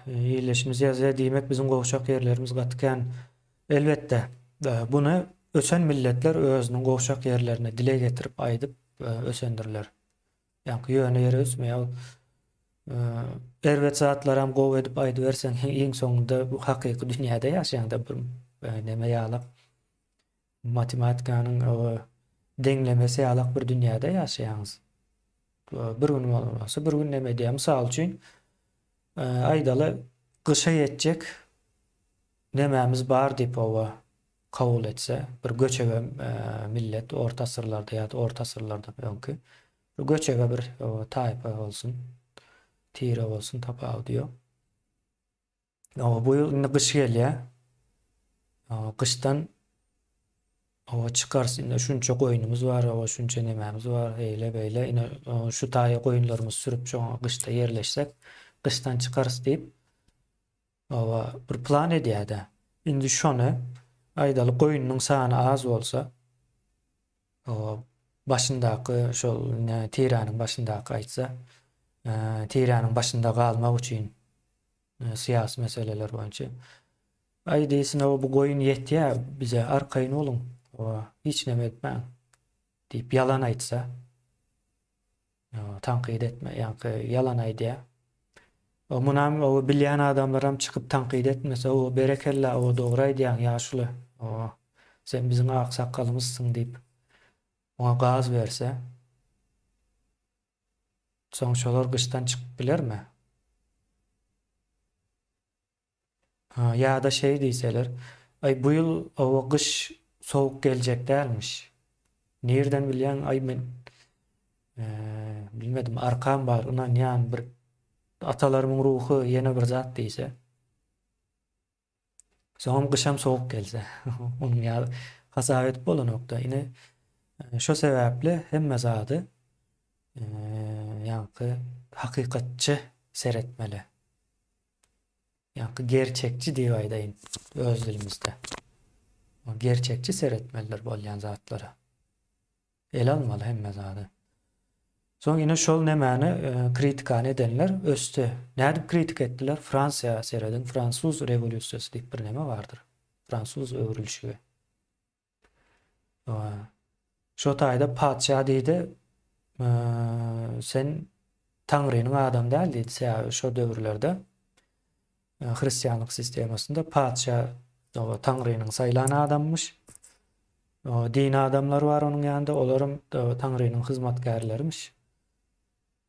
Ýerleşimiz ýazýa diýmek bizim gowşak ýerlerimiz gatykän. Elbetde bunu ösen milletler özüniň gowşak ýerlerine dile getirip aýdyp ösendirler. Ýa-da ýöne ýere ösmeýär. Erwet zatlar hem gowy edip aýdy bersen, iň soňunda bu hakyky dünýäde ýaşaýanda bir neme ýalyk matematikaның deňlemesi ýalyk bir dünýäde ýaşaýaňyz. Bir gün bolmasa bir gün neme diýem, mysal üçin aýdaly gyşa ýetjek nemämiz bar diýip kabul etse bir göçebe millet orta asırlarda ya da orta asırlarda önkü bir göçebe bir tayfa olsun, tire olsun tapağı diyor. Ama bu yıl indi kış gelýär. Kıştan çıkarsın indi şunça koyunumuz var, şunça nememiz var, eyle beyle ine şu taýy koyunlarymız sürüp şoňa kışta yerleşsek, kıştan çıkarız diýip bir plan edýär-de. Indi şonu aýdaly koyunyň sany az bolsa, başyndaky şol tiranyň başyndaky aýtsa, tiranyň başynda galmak üçin siyasi meseleler boýunça aýdysyna bu goýun ýetýär bize arkaýyn olun, hiç neme etmäň diýip yalan aýtsa, tanqid etme, ýa-ni yalan aýdýar. Munam bilýän adamlaram çykyp tanqid etmese, berekella, dogry aýdýan, ýaşly, sen biziň aksakalymyzsyň diýip ona gaz berse, soň şolar gıştan çykyp bilermi? Ya da şey diýseler, bu ýyl kış soğuk geljek dälmiş. Nerden bilýän, men bilmedim, arkam bar, unan ýan bir atalarymyň ruhy ýene bir zat diýse. Soň gışam soğuk gelse, onuň ýa hasabet bolanokda. Ine şo sebäpli hemme zady ýa-ni hakykatçy seretmeli. Yani gerçekçi diýip aýdaýyn öz dilimizde. Gerçekçi seretmeliler bolýan zatlara. El almaly hemme zady. Soň ine şol nemäni kritika edenler östü. Näde kritik etdiler? Fransiýa seredin Fransuz rewolýusiýasy diýip bir neme bardyr. Fransuz öwrülşigi. Şo taýda padşah diýdi, sen Tanrynyň adam däl diýdi şo döwürlerde. Hristiyanlyk sistemasynda padşah Tanrynyň saýlany adammış. Dini adamlar var onuň ýanynda, olarym Tanrynyň hyzmatkarlarymyş.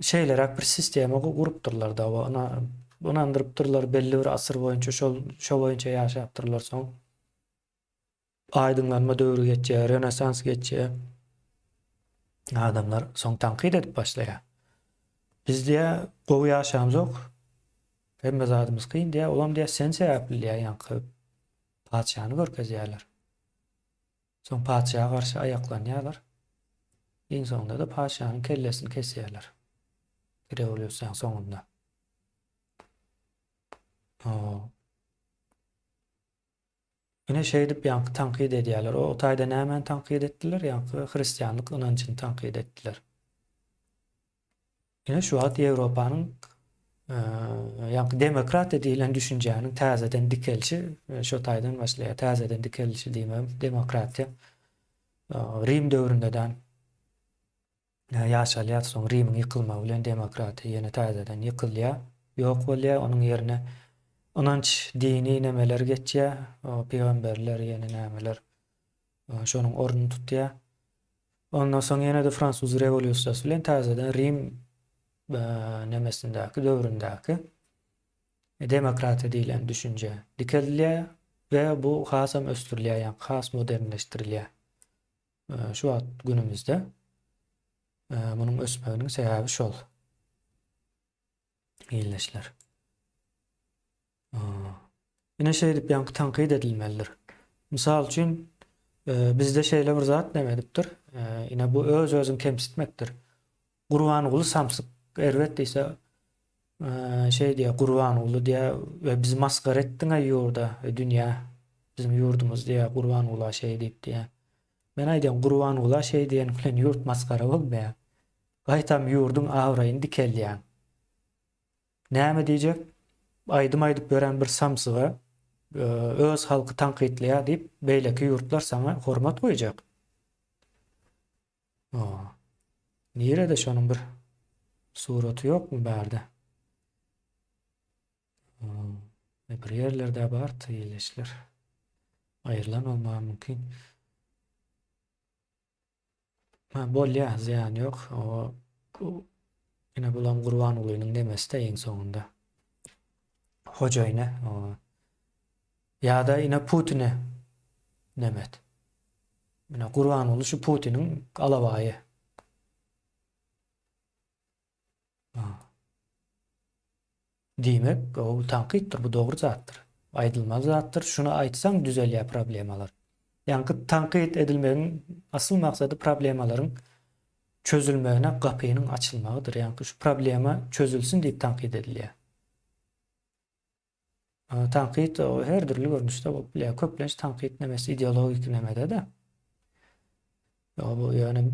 Şeýlerak bir sistema gurupdurlar da, ona onandyrpdyrlar belli bir asyr boýunça şo boýunça ýaşapdyrlar, soň aýdyňlanma döwrü geçýär, renesans geçýär. Adamlar soň tanqid edip başlaýar. Bizde gowy ýaşamyz ok. Hemme zadymyz kyn diýär, olam diýär sen sebäpli ýa-ni padşahyny görkezýärler. Soň padşaha garşy ayaklanýarlar. Iň soňunda da padşahyň kellesini kesýärler. Rewolýusiýanyň soňunda. Ine şey diýip ýa-ni tanqid edýärler. O taýda näme tanqid etdiler? Ýa-ni hristiýanlyk inançyny tanqid etdiler. Ine şu wagt Ýewropanyň ýa-ni demokratiýa diýilen düşünjäniň täzeden dikelşi şo taýdan başlaýar. Täzeden dikelşi diýmem, demokratiýa Rim döwründen ýaşalýar, soň Rimiň ýykylmagy bilen demokratiýa ýene täzeden ýykylýar, ýok bolýar, onuň ýerine inanç dini nemeler geçýär, peýgamberler ýene nämeler şonuň ornuny tutýar. Ondan soň ýene de Fransuz rewolýusiýasy bilen täzeden Rim nemesindäki döwründäki demokratiýa diýilen düşünje dikelýär we bu hasam östürilýär, ýa-ni has modernleşdirilýär. Şu wagt günümizde munyň ösmeginiň sebäbi şol. Ýyleşler. Ine şey diýip ýa-ni tanqid edilmelidir. Misal üçin bizde şeýle bir zat demedipdir. Ine bu öz-özüni kemsitmekdir. Gurban uly samsyk erwet diýse şey diýär, Gurban uly diýär we biz maskara etdiň ýurda, dünýä bizim ýurdumuz diýär, Gurban uly şey diýip diýär. Men aýdym Gurban uly şey diýen bilen ýurt maskara bolmaýar. Gaýtam ýurdun awraýyny dikelýär. Näme diýjek? Aýdym beren bir samsyga öz halky tanqidleýär diýip beýleki ýurtlar sana hormat goýjak. Nirede şonuň bir suraty ýokmy bärde? Bir ýerlerde bar tyýyleşler. Aýrylan bolmagy mümkin. Bolýar, ziýan ýok. Ine bulam Gurban ulynyň demesi de iň soňunda. Hojaýna ýa-da ine Putine Nemet. Mine Gurban ulu şu Putin'in alabayı. Diýmek, o tanqiddir, bu dogry zattır. Aýdylmaz zattır. Şunu aýtsaň düzelýär problemalar. Ýani tanqid edilmegiň asyl maksady problemalaryň çözülmegine gapynyň açylmagydyr. Ýani şu problema çözülsün diýip tanqid edilýär. Tanqid o her türlü görnüşde bolup bilýär. Köplenç tanqid nemesi ideologik nemede de. Bu ýani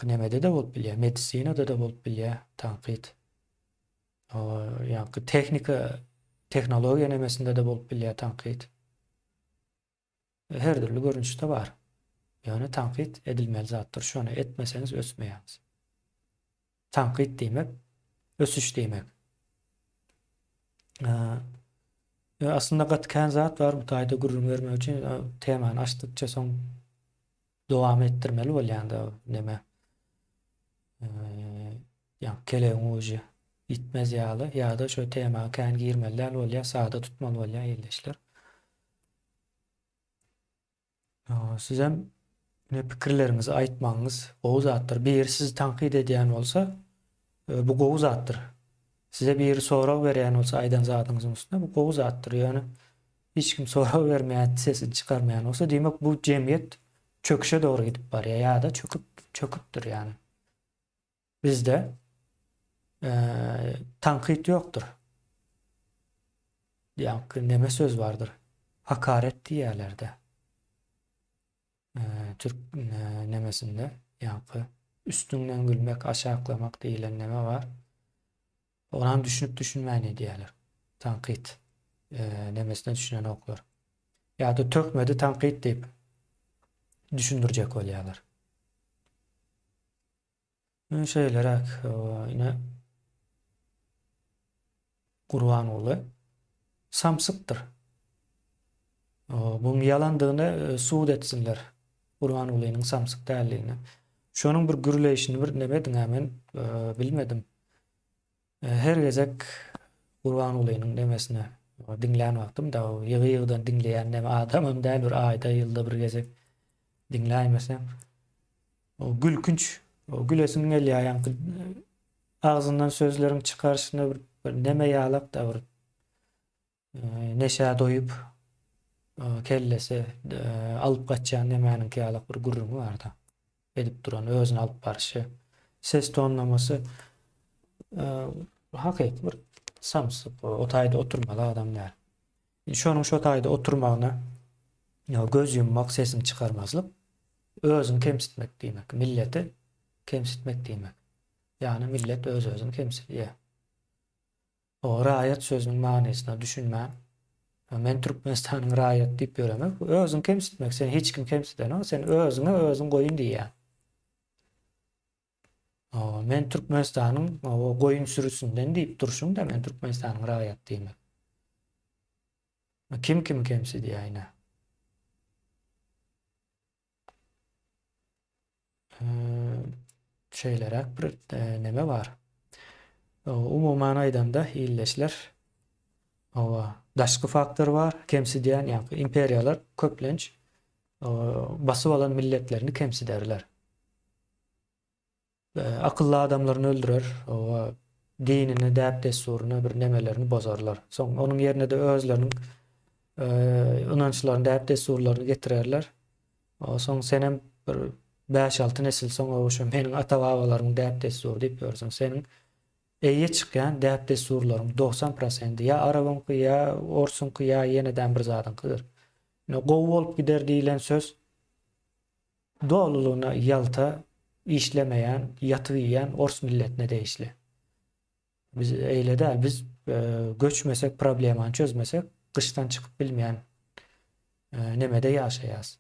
nemede de bolup bilýär. Medisinada da bolup bilýär tanqid. Ýani teknika, teknologiýa nemesinde de bolup bilýär tanqid. Her türlü görnüşde bar. Ýani tanqid edilmeli zatdyr. Şonu etmeseňiz ösmeýäňiz. Tanqid diýmek, ösüş diýmek. Aslında gatkan zat var, bu taýda gurrun vermek üçin temany açdykça soň dowam etdirmeli bolýan-da neme. Ýani kelegiň uji itmez ýaly ýa-da şo tema kän girmeliler bolýar, sada tutmaly bolýar ýelleşler. Siz hem ne pikirlerinizi aýtmaňyz gowy zatdyr. Bir siz tanqid edýän bolsa, bu gowy zatdyr. Size bir sorak berýän bolsa aýdan zadyňyzyň üstüne bu gowy zatdyr. Ýani hiç kim sorak bermeýän, sesini çykarmaýan bolsa, demek bu jemgyýet çöküşe dogry gidip barýar ýa-da çöküpdir ýani. Bizde tanqid ýokdur. Ýani neme söz bardyr? Hakaret diýerlerde. Türk nemesinde ýani üstünden gülmek, aşaklamak diýilen neme var. Onan düşünüp düşünmäni diýerler. Tanqid nemesinden düşünen oklar. Ýa-da tökmedi tanqid diýip düşündirjek bolýarlar. Şeýlerek ine Gurban ulu samsykdyr. Buň ýalandygyny suwd etsinler. Gurban ulynyň samsyk dälligini. Şonuň bir gürleýişini bir neme diňämen bilmedim. Her gezek Gurban ulynyň demesine dinlän wagtym da ýygy-ýygydan dinleýän neme adamym däl bir aýda ýylda bir gezek dinläýmesem o gülkünç, o gülesin gelýär ýani ağzından sözleriň çykarşyna bir neme ýalak da bir neşe doýup kellesi alıp gaçýan nemäniň ýalak bir gurrumy bar da. Edip duran özüni alıp barşy, ses tonlamasy hakyky bir samsyk, o taýda oturmaly adam däl. Şonuň şo taýda oturmagyna göz yummak, sesini çykarmazlyk özüni kemsitmek diýmek, milleti kemsitmek diýmek. Ýani millet öz-özüni kemsitýär. O raýat sözüniň manysyna düşünmän. Men Türkmenistanyň raýat diýip ýöremek, özüni kemsitmek. Sen hiç kim kemsitden, sen özüňe özüň goýun diýär. Men Türkmenistanyň o goýun sürüsünden diýip durşuň da men Türkmenistanyň raýat diýmek. Kim kemsitýär ýa-ni? Şeylerek bir neme var. Umuman aýdanda illeşler. Daşky faktor var. Kemsidýän ýa-ni imperiýalar köplenç basyp alan milletlerini kemsiderler. Akıllı adamlaryny öldürer. Dinini, däp desturuny bir nemelerini bozarlar. Soň onuň ýerine de özleriniň ynançlaryny, däp desturlaryny getirerler. Soň senem bir 5-6 nesil soň oşo meniň ata-babalaryň däp desturu diýip görsen seniň eýe çykýan däp desturlaryň 90% ýa arabyňky ýa orsunky ýa ýeneden bir zadyňkydyr. Gowy bolup gider diýilen söz dolulugyna ýalta işlemeýän, ýatyýan ors milletine değişli. Biz eýle däl, biz göçmesek, problemany çözmesek, gyşdan çykyp bilmeýän nemede ýaşaýas.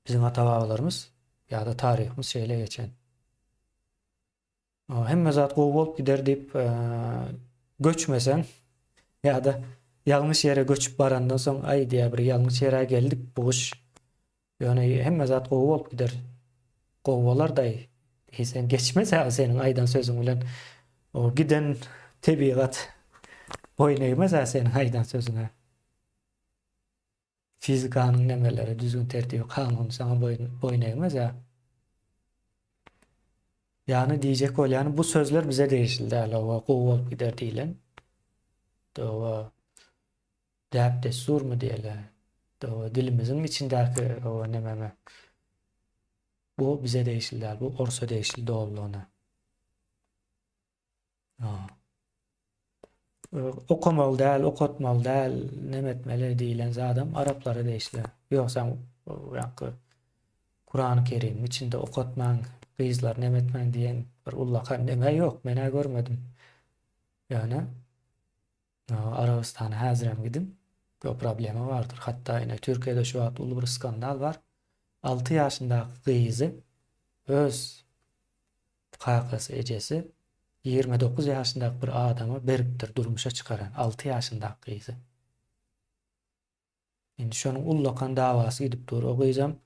Bizim ata-babalarymız ýa-da taryhymyz şeýle geçen. Hemme zat gowy bolup gider diýip göçmesen ýa-da ýalňyş ýere göçüp barandan soň ay diýär bir ýalňyş ýere geldik bu iş. Ýöne hemme zat gowy bolup gider. Gowy bolardaý. Sen geçmese seniň aýdan sözüň bilen o giden tebigat boyun eýmez seniň aýdan sözüne. Fizikanın nemeleri, düzgün tertibi, kanunu sana boyun eğmez ya. Yani diyecek ol, yani bu sözler bize değişildi. O kovulup gider diyilen. O deyip de sur mu diyeler. O dilimizin içindeki o nememe. Bu bize değişildi. Bu orsa değişildi oldu ona. Ha. Okumalı değil, okutmalı değil, nemetmeli diyilen adam Araplara değişti. Yoksa Kur'an-ı Kerim içinde okutman, kızlar nemetmen diyen bir ullakan neme yok. Ben görmedim. Yani Arabistan'a hazırım gidim. O problemi vardır. Hatta yine Türkiye'de şu an ulu bir skandal var. 6 yaşındaki kızı öz kakası ecesi 29 yaşındaki bir adamı beriptir durmuşa çıkaran 6 yaşındaki kızı. Şimdi şunun ullakan davası gidip dur. O kızım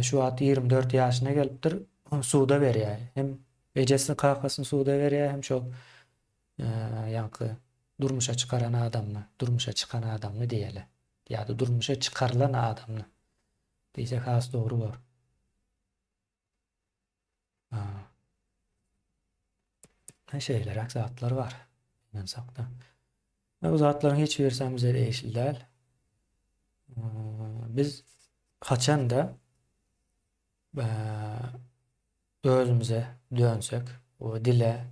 şu an 24 yaşına gelipdir. Suda veriyor. Hem ecesini kakasını suda veriyor hem şu yankı durmuşa çıkaran adamla, durmuşa çıkan adamla diyelim. Ya da durmuşa çıkarılan adamla. Diyecek has doğru var. Ne şeyler, aksatlar var. Ben sakta. O zatların hiç versem bize değişil değil. Biz kaçan da özümüze dönsek, o dile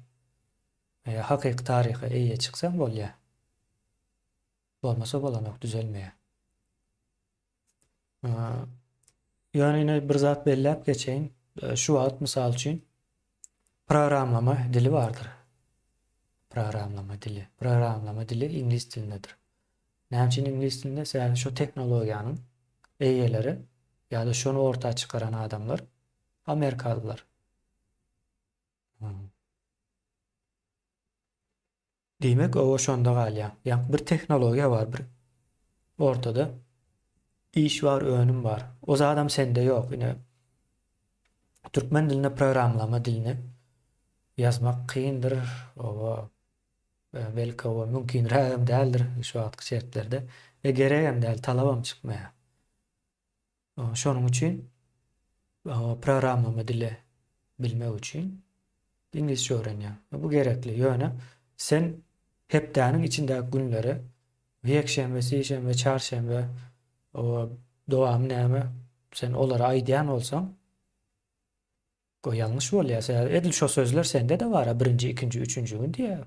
veya hakik tarihe iyiye çıksam bol ya. Olmasa bolamak düzelmeye. Yani yine bir zat bellep geçeyim. Şu ad misal için programlama dili vardır. Programlama dili. Programlama dili İngiliz dilindedir. Ne için İngiliz dilinde? Yani şu teknolojiyanın eyeleri ya da şunu ortaya çıkaran adamlar Amerikalılar. Demek o şonda galya. Yani bir teknoloji var bir ortada. İş var, önüm var. O adam sende yok. Yine Türkmen diline programlama dilini yazmak kıyındır. O belki o mümkün rağım değildir şu anki şartlarda. Ve gereğim değil, talabam çıkmaya. Şunun için programlama dili bilmek için İngilizce öğreniyor. Bu gerekli. Yani sen heptanın içindeki günleri yekşembe, seyşembe, çarşembe o doğam neyme sen onlara aydayan olsan o yanlış ol ya. Edil şu sözler sende de var. Birinci, ikinci, üçüncü gün diye.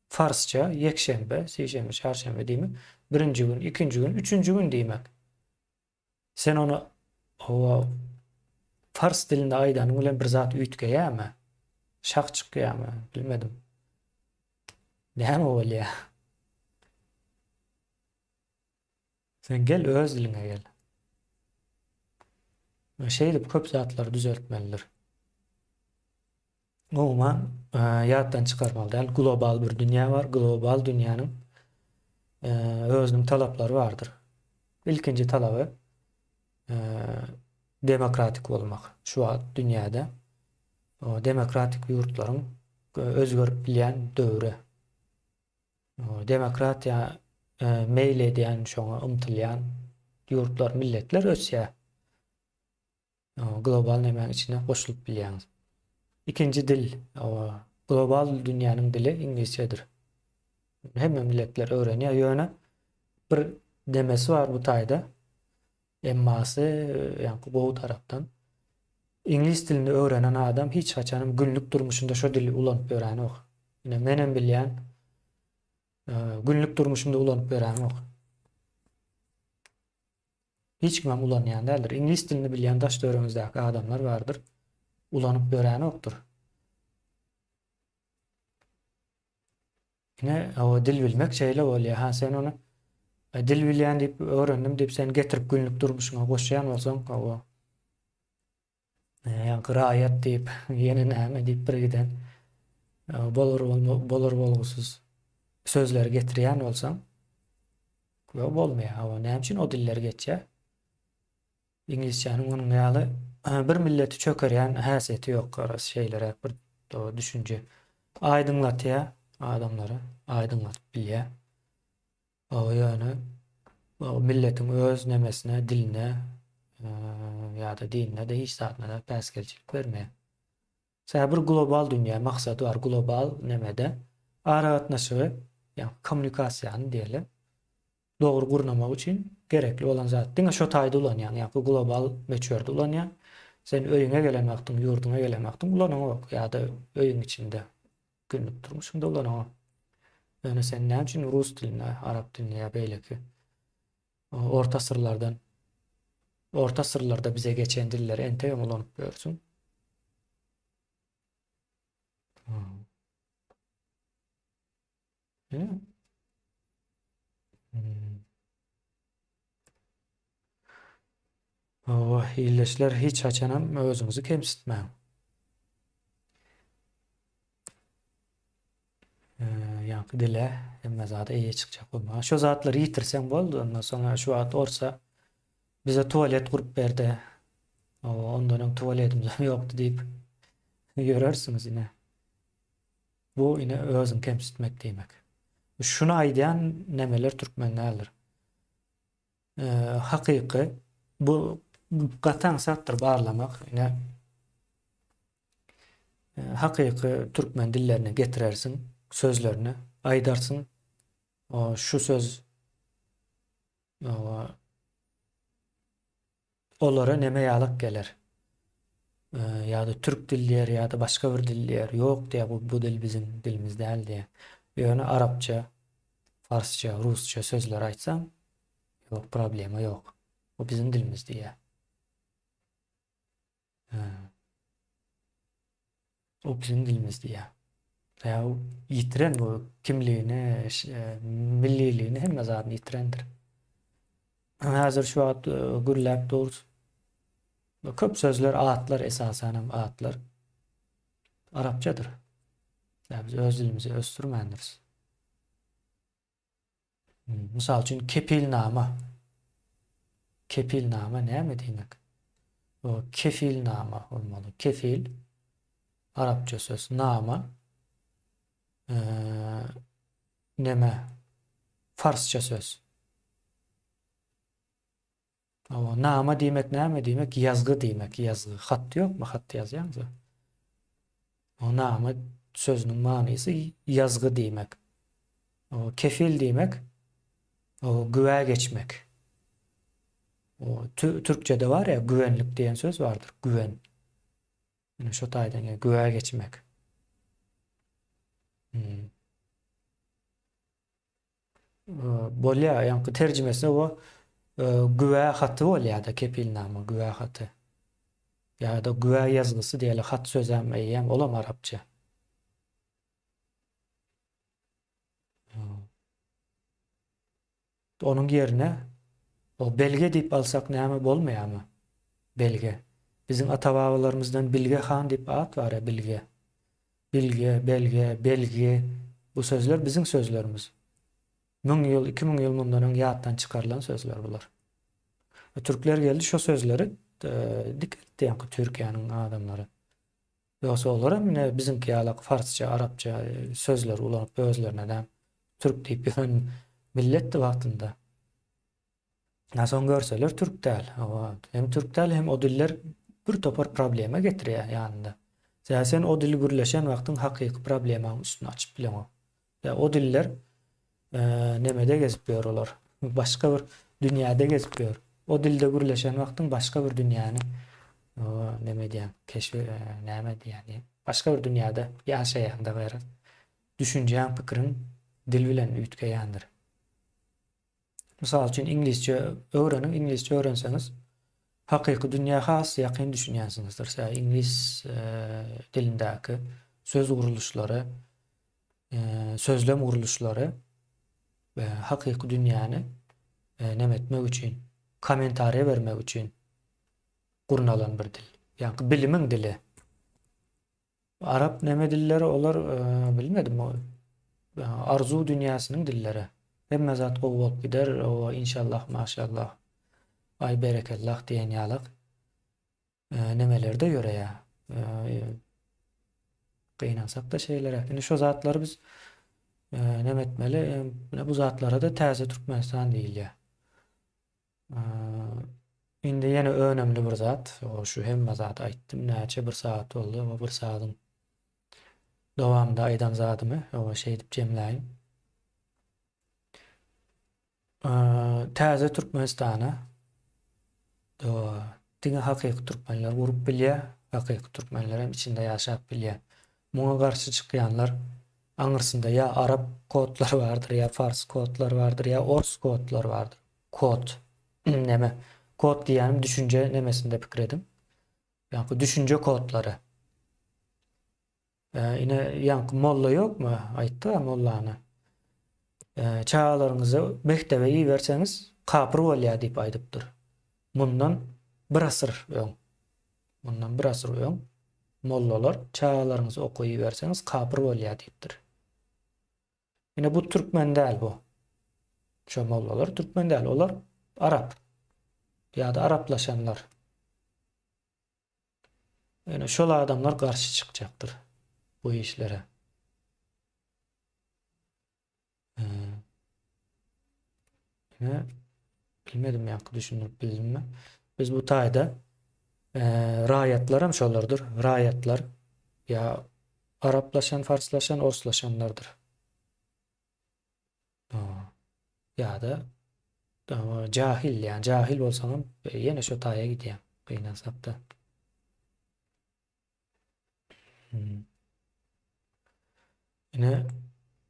Farsça yekşembe, seyşembe, çarşembe değil mi? Birinci gün, ikinci gün, üçüncü gün demek. Sen onu o Fars dilinde aydan ulan bir zat ütgeye mi? Şak çıkıyor mu? Bilmedim. Ne mi ol ya? Sen gel öz diline gel. Şeydi köp zatları düzeltmelidir. Umuman yattan çıkarmalı değil. Global bir dünya var. Global dünyanın özünün talapları vardır. İlkinci talabı demokratik olmak. Şu an dünyada o demokratik yurtların özgür bilen dövrü. Demokratiya meylediyen, şoňa umtylýan yurtlar, milletler ösýär. Global näme içine goşulyp bilýär. İkinji dil, global dünýäniň dili İngilizcedir. Hemme milletler öwrenýär. Ýöne bir demesi var bu taýda. Emmasy ýa-ni bu tarapdan İngiliz dilini öwrenen adam hiç haçanım günlük durmuşunda şu dili ulanyp öwränok. Ýene menen bilýän günlük durmuşumda ulanyp öwränok. Hiç kimem ulanýan däldir. İngiliz dilini bilýän daş döwrüňizdäki adamlar bardyr. Ulanyp öwränokdur. Ine o dil bilmek şeýle bolýar. Ha sen onu dil bilýän diýip öwrendim diýip sen getirip günlük durmuşyňa goşýan bolsaň, o qiraýat diýip ýene näme diýip bir giden bolar bolgusuz sözler getirýän bolsaň, o bolmaýar. O näme üçin o diller geçýär? İngilizcenin onun ýaly bir milleti çökerýän häsiýeti ýok. Garas şeýlere bir düşünje adamlara aydynlatyp bilýär. O ýöne milletin öz nemesine, diline ya da dinine de hiç zatına da päsgelçilik vermeýär. Bir global dünýä maksady var, global nemede aragatnaşygy, ýa kommunikasiýany diýelim, dogry gurnamak üçin gerekli olan zat. Diňe şo taýda ulanýan, ýa bu global meçherde ulanýan. Sen öýüňe gelen wagtyň, ýurduňa gelen wagtyň ulanok ýa-da öýüň içinde günlük durmuşunda ulanok. Öňe sen näme üçin rus diline, arap diline ýa beýleki orta sırlarda bize geçen diller ente ulanyp görsün. Öyle mi? O hilleşler hiç açanam özüňizi kemsitmäň. Ýa-ni dile hemme zada eýe çykjak bolmagy. Şo zatlary ýitirseň boldy. Ondan soňra şu wagt orsa bize tualet gurup berdi. Ondan tualetimiz ýokdy diýip ýörersiniz ine. Bu ine özüň kemsitmek diýmek. Şunu aýdýan nemeler türkmenlerdir. Hakyky bu gatan sattyr barlamak ine hakyky türkmen dillerine getirersin, sözlerini aýdarsın. Şu söz olara neme ýalyk geler. Ýa-da türk dilliler ýa-da başga bir dilliler ýok diýe bu dil bizim dilimiz däl diýe. Ýöne arapça, farsça, rusça sözler aýtsaň ýok, problema ýok. Bu bizim dilimiz diýe. O bizim dilimiz diýe. Ýa ýitiren bu kimligini, milliliğini hemme zadyny ýitirendir. Häzir şu wagt gürläp dur. Köp sözler, atlar esasen hem atlar Arapçadır. Yani biz öz dilimizi östürmändiris. Misal üçin kepilnama. Kepilnama näme diýmek? O kefilnama bolmaly. Kefil Arapça söz, nama neme Farsça söz. Ama nama diýmek näme diýmek? Yazgı diýmek, yazgı. Hat ýokmy? Hat ýazýaňyz. O nama sözüniň manysy yazgı diýmek. O kefil diýmek o güwe geçmek. O Türkçede var ya güvenlik diyen söz vardır. Güven. Yani şu taýdan güwe geçmek. Bolýa ýa-ni terjimesi o güwe haty bolýar-da kepilnama, güwe haty. Ya da güwe yazgysy diýeli hat sözem eýem olam Arapça. Onun yerine o belge diýip alsak näme bolmaýarmy? Belge. Bizim ata-babalarymızdan Bilge Han diýip at var ya, bilge. Bilge, belge, belgi. Bu sözler bizim sözlerimiz. 1000 ýyl, 2000 ýyl mundan öň ýatdan çykarylan sözler bular. Türkler geldi şu sözleri dikkat etdi Türkiýanyň adamlary. Ýogsa olar hem bizimki ýalyk farsça, arapça sözler ulanyp özlerine de türk diýip ýören millet de wagtynda. Nason görseler türk däl. Hem türk däl hem o diller bir topar problema getirýär ýanynda. Sen o dil gürleşen wagtyň hakyky problemaň üstüne açyp bilen o diller nemede gezip ýörer. Başga bir dünýäde gezip ýörer. O dilde gürleşen wagtyň başga bir dünýäni neme diýen, keşfi näme diýen, başga bir dünýäde ýaşaýanda gaýra düşünjäň pikirin dil bilen üýtgeýändir. Misal üçin ingilisçe öwrenin, ingilisçe öwrenseňiz hakyky dünýä has ýakyn düşünýänsiňizdir. İngilis dilindäki söz guruluşlary, sözlem guruluşlary we hakyky dünýäni neme etmek üçin, komentariýa bermek üçin gurnalan bir dil. Ýani bilimiň dili. Arap neme dilleri olar bilmedim o. Arzu dünýäsiniň dilleri. Hemme zat gowy bolup gider, o inşallah, maşallah, ay berekellah diýen ýalyk nemelerde ýöreýär. Gynansak da şeylere. Yani şu zatları biz – neme etmeli? Bu zatlara da täze Türkmenistan diýilýär. Indi yine önemli bir zat. O şu hemme zat aytdım. Näçe bir saat oldu. O bir saatyň dowamında aýdan zadymy o şey dip jemläýin. Täze Türkmenistana o diňe hakyky türkmenler gurup bilýär. Hakyky türkmenler hem içinde ýaşap bilýär. Muňa garşy çykýanlar aňyrsynda ya arap kodlar vardır, ya fars kodlar vardır, ya ors kodlar vardır. Kod neme? Kod diýänim düşünje nemesinde pikir edim. Ýa-ni düşünje kodlary. Ine ýa-ni molla ýokmy? Aýtdy mollany. Çağalaryňyzy mektebe iýerseňiz kapyr bolýar diýip aýdypdyr. Mundan bir asyr öň. Mundan bir asyr öň mollalar çağalaryňyzy okuýy berseňiz kapyr bolýar diýipdir. Ine bu türkmen däl bu. Şo mollalar türkmen däl, olar arap. Ýa-da araplaşanlar. Ine şol adamlar garşy çykjakdyr bu işlere. Ine bilmedim ýa-ni düşünüp bildimmi? Biz bu taýda raýatlar hem şolardyr. Raýatlar ya araplaşan, farslaşan, orslaşanlardyr. Ýa-da jahil, ýa-ni jahil bolsaňam ýene şo taýa gidýär. Gynansak da. Ine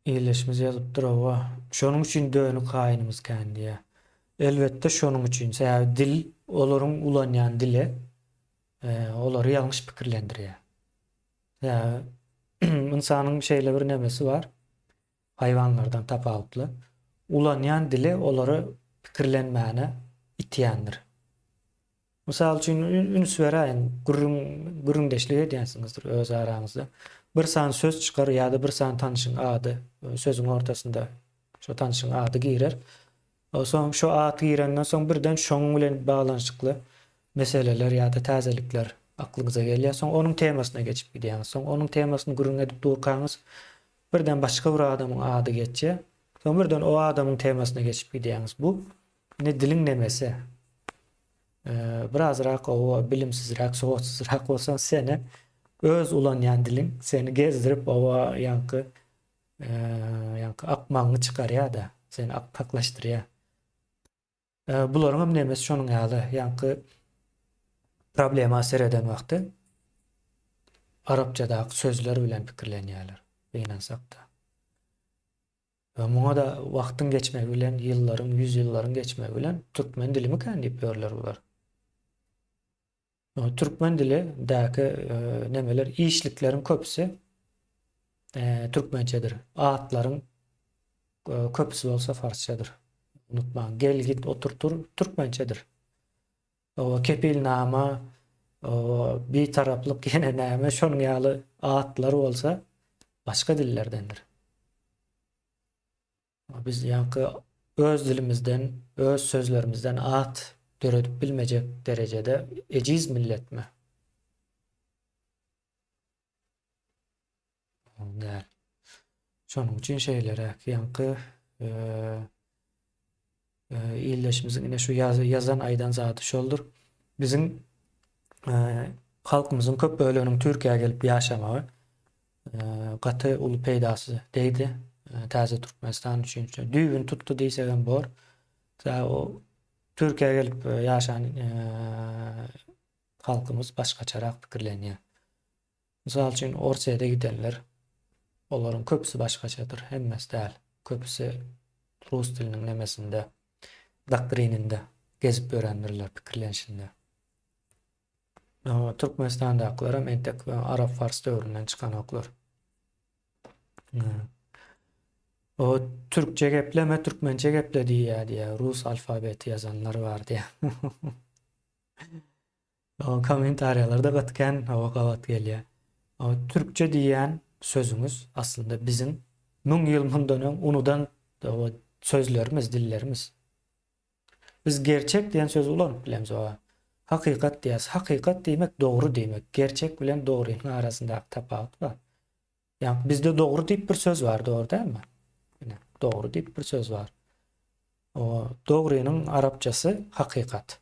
iýleşmez ýazypdyr owa. Şonuň üçin dönük haýynymyz kändiýär. Elbetde şonuň üçin. Sebäbi dil olaryň ulanýan dile olary ýalňyş pikirlendirýär. Ýa insanyň şeýle bir nemesi bar. Haýwanlardan tapawutly. Ulanýan dili olary pikirlenmäne itýändir. Mysal üçin üns beräýin, gürrüňdeşlik edýänsiňizdir öz araňyzda. Bir san söz çykar ýa-da bir san tanışyň ady sözüň ortasynda şo tanışyň ady girer. Soň şo ady girenden soň birden şoň bilen baglanyşykly meseleler ýa-da täzelikler aklyňyza gelýär. Soň onuň temasyna geçip gidýäňiz. Soň onuň temasyny gürrüň edip durkaňyz birden başga bir adamyň ady geçýär. Soň birden o adamyň temasyna geçip gidýäňiz. Bu ne diliň nemesi. Birazrak o bilimsizrak, sowatsızrak bolsaň seni öz ulanýan diliň seni gezdirip owa ýa-ni akmaňy çykarýar-da, seni akpaklaşdyrýar. Bularyň hem nemesi şonuň ýaly, ýa-ni problema sereden wagty arapçadaky sözler bilen pikirlenýärler. Beýnansak da. Muňa da wagtyň geçmegi bilen, ýyllaryň, 100 ýyllaryň geçmegi bilen türkmen dilimi kän diýip ýörler bular. Türkmen dili däki nemeler işlikleriň köpüsi türkmençedir. Atlaryň köpüsi bolsa farsçadyr. Unutmaň, gel git oturtur türkmençedir. O kepilnama, o bir taraplyk ýene näme şonuň ýaly atlar bolsa başga dillerdendir. Biz ýa-ni öz dilimizden, öz sözlerimizden at döredip bilmejek derejede ejiz milletmi? Däl. Şonuň üçin şeýlere ýa-ni iýleşimiziň ine şu ýazan aýdan zady şoldur. Biziň halkymyzyň köp bölüniň Türkiýe'ye gelip ýaşamagy gaty uly peýdasy diýdi. Täze Türkmenistan üçin düýbün tutdu diýsegem bor. O Türkiýe'ye gelip ýaşan halkymyz başgaçarak pikirlenýär. Mysal üçin Orsiýada gidenler, olaryň köpüsi başgaçadyr, hemmesi däl. Köpüsi rus diliniň nemesinde, doktrininde gezip öğrenirler pikirlenişinde. Türkmenistan'dakiler hem entek Arap Fars dövründen çıkan oklar. O Türkçe gepleme, Türkmençe geple diye Rus alfabeti yazanlar var diye. O komentaryalarda katken hava kavat geliyor. O Türkçe diyen sözümüz aslında bizim 1000 yıl mundan unudan o sözlerimiz, dillerimiz. Biz gerçek diyen söz ulanıp bilemiz o. Hakikat diyaz. Hakikat demek doğru demek. Gerçek bilen doğrunun arasında tafawut var. Yani bizde doğru deyip bir söz var, doğru değil mi? Yani doğru deyip bir söz var. O dogrynyň arapçasy hakykat.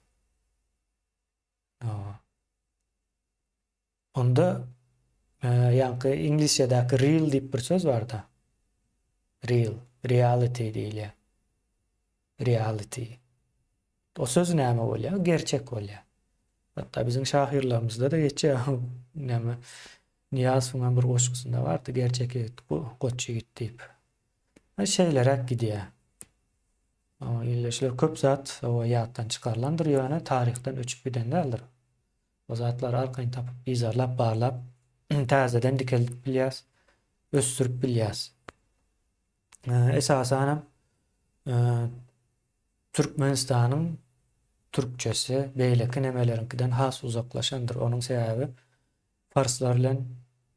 O. Onda ýa-ni inglişçedäki real diýip bir söz bar da. Real, reality diýilýär. Reality. O söz näme bolýar? Gerçek bolýar. Hatta bizim şahirlerimizde de geçýär. Näme Niyaz falan bir goşgusunda bardy. Gerçek goçy git diýip. Şeýlerek gidýär. Illeşler köp zat o ýatdan çykarlandyr ýöne tarihten öçüp giden däldir. O zatlar arkaň tapyp bizarlap barlap täzeden dikelip bilýäs, ösdürip bilýäs. Esasen Türkmenistanyň türkçesi beýleki nemelerinkiden has uzaklaşandyr. Onuň sebäbi farslar bilen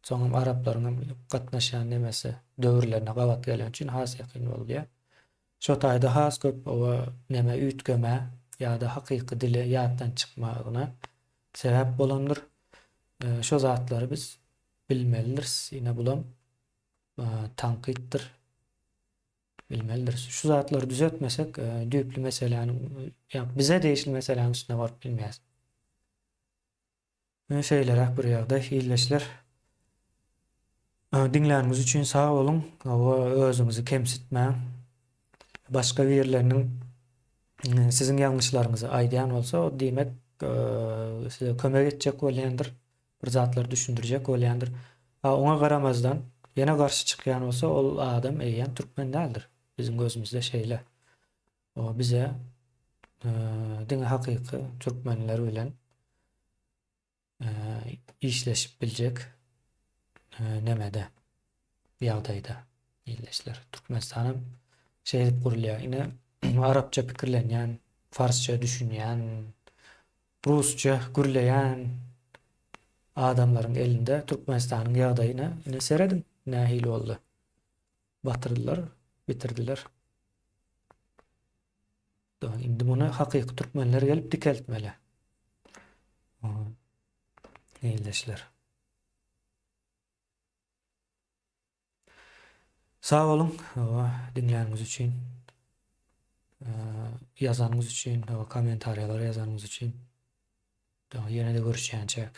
soňam araplaryň gatnaşan nemesi döwürlerine gawat gelen üçin has ýakyn bolýar. Şo taýda has köp o neme üýtgeme ýa-da hakyky dili ýatdan çykmagyna sebäp bolandyr. Şo zatlary biz bilmelidir. Ine bulam tanqiddir. Bilmelidir. Şu zatlary düzeltmesek düýpli meseleniň bize değişil meselenin üstüne baryp bilmeýäs. Şeýlerek bir ýagda illeşler. Dinlänimiz üçin sag bolun. Özüňizi kemsitmäň. Başga birleriniň sizin ýalňyşlaryňyzy aýdýan bolsa, o diýmek size kömek etjek bolýandyr. Bir zatlary düşündirjek bolýandyr. Oňa garamazdan ýene garşy çykýan bolsa, ol adam eýen türkmen däldir. Bizim gözümizde şeýle. O bize diňe hakyky türkmenler bilen işleşip biljek nemede ýagdaýda illeşler. Türkmenistanyň şeýle gurulýar. Ine arapça pikirlenýän, farsça düşünýän, rusça gürleýän adamlaryň elinde Türkmenistanyň ýagdaýyna ine seredin nähili boldy. Batyrdylar, bitirdiler. Indi muny hakyky türkmenler gelip dikeltmeli. Illeşler. Sag bolun dinlänimiz üçin. Ýazanyňyz üçin, kommentariýalar ýazanyňyz üçin. Ýene-de görüşýänçek.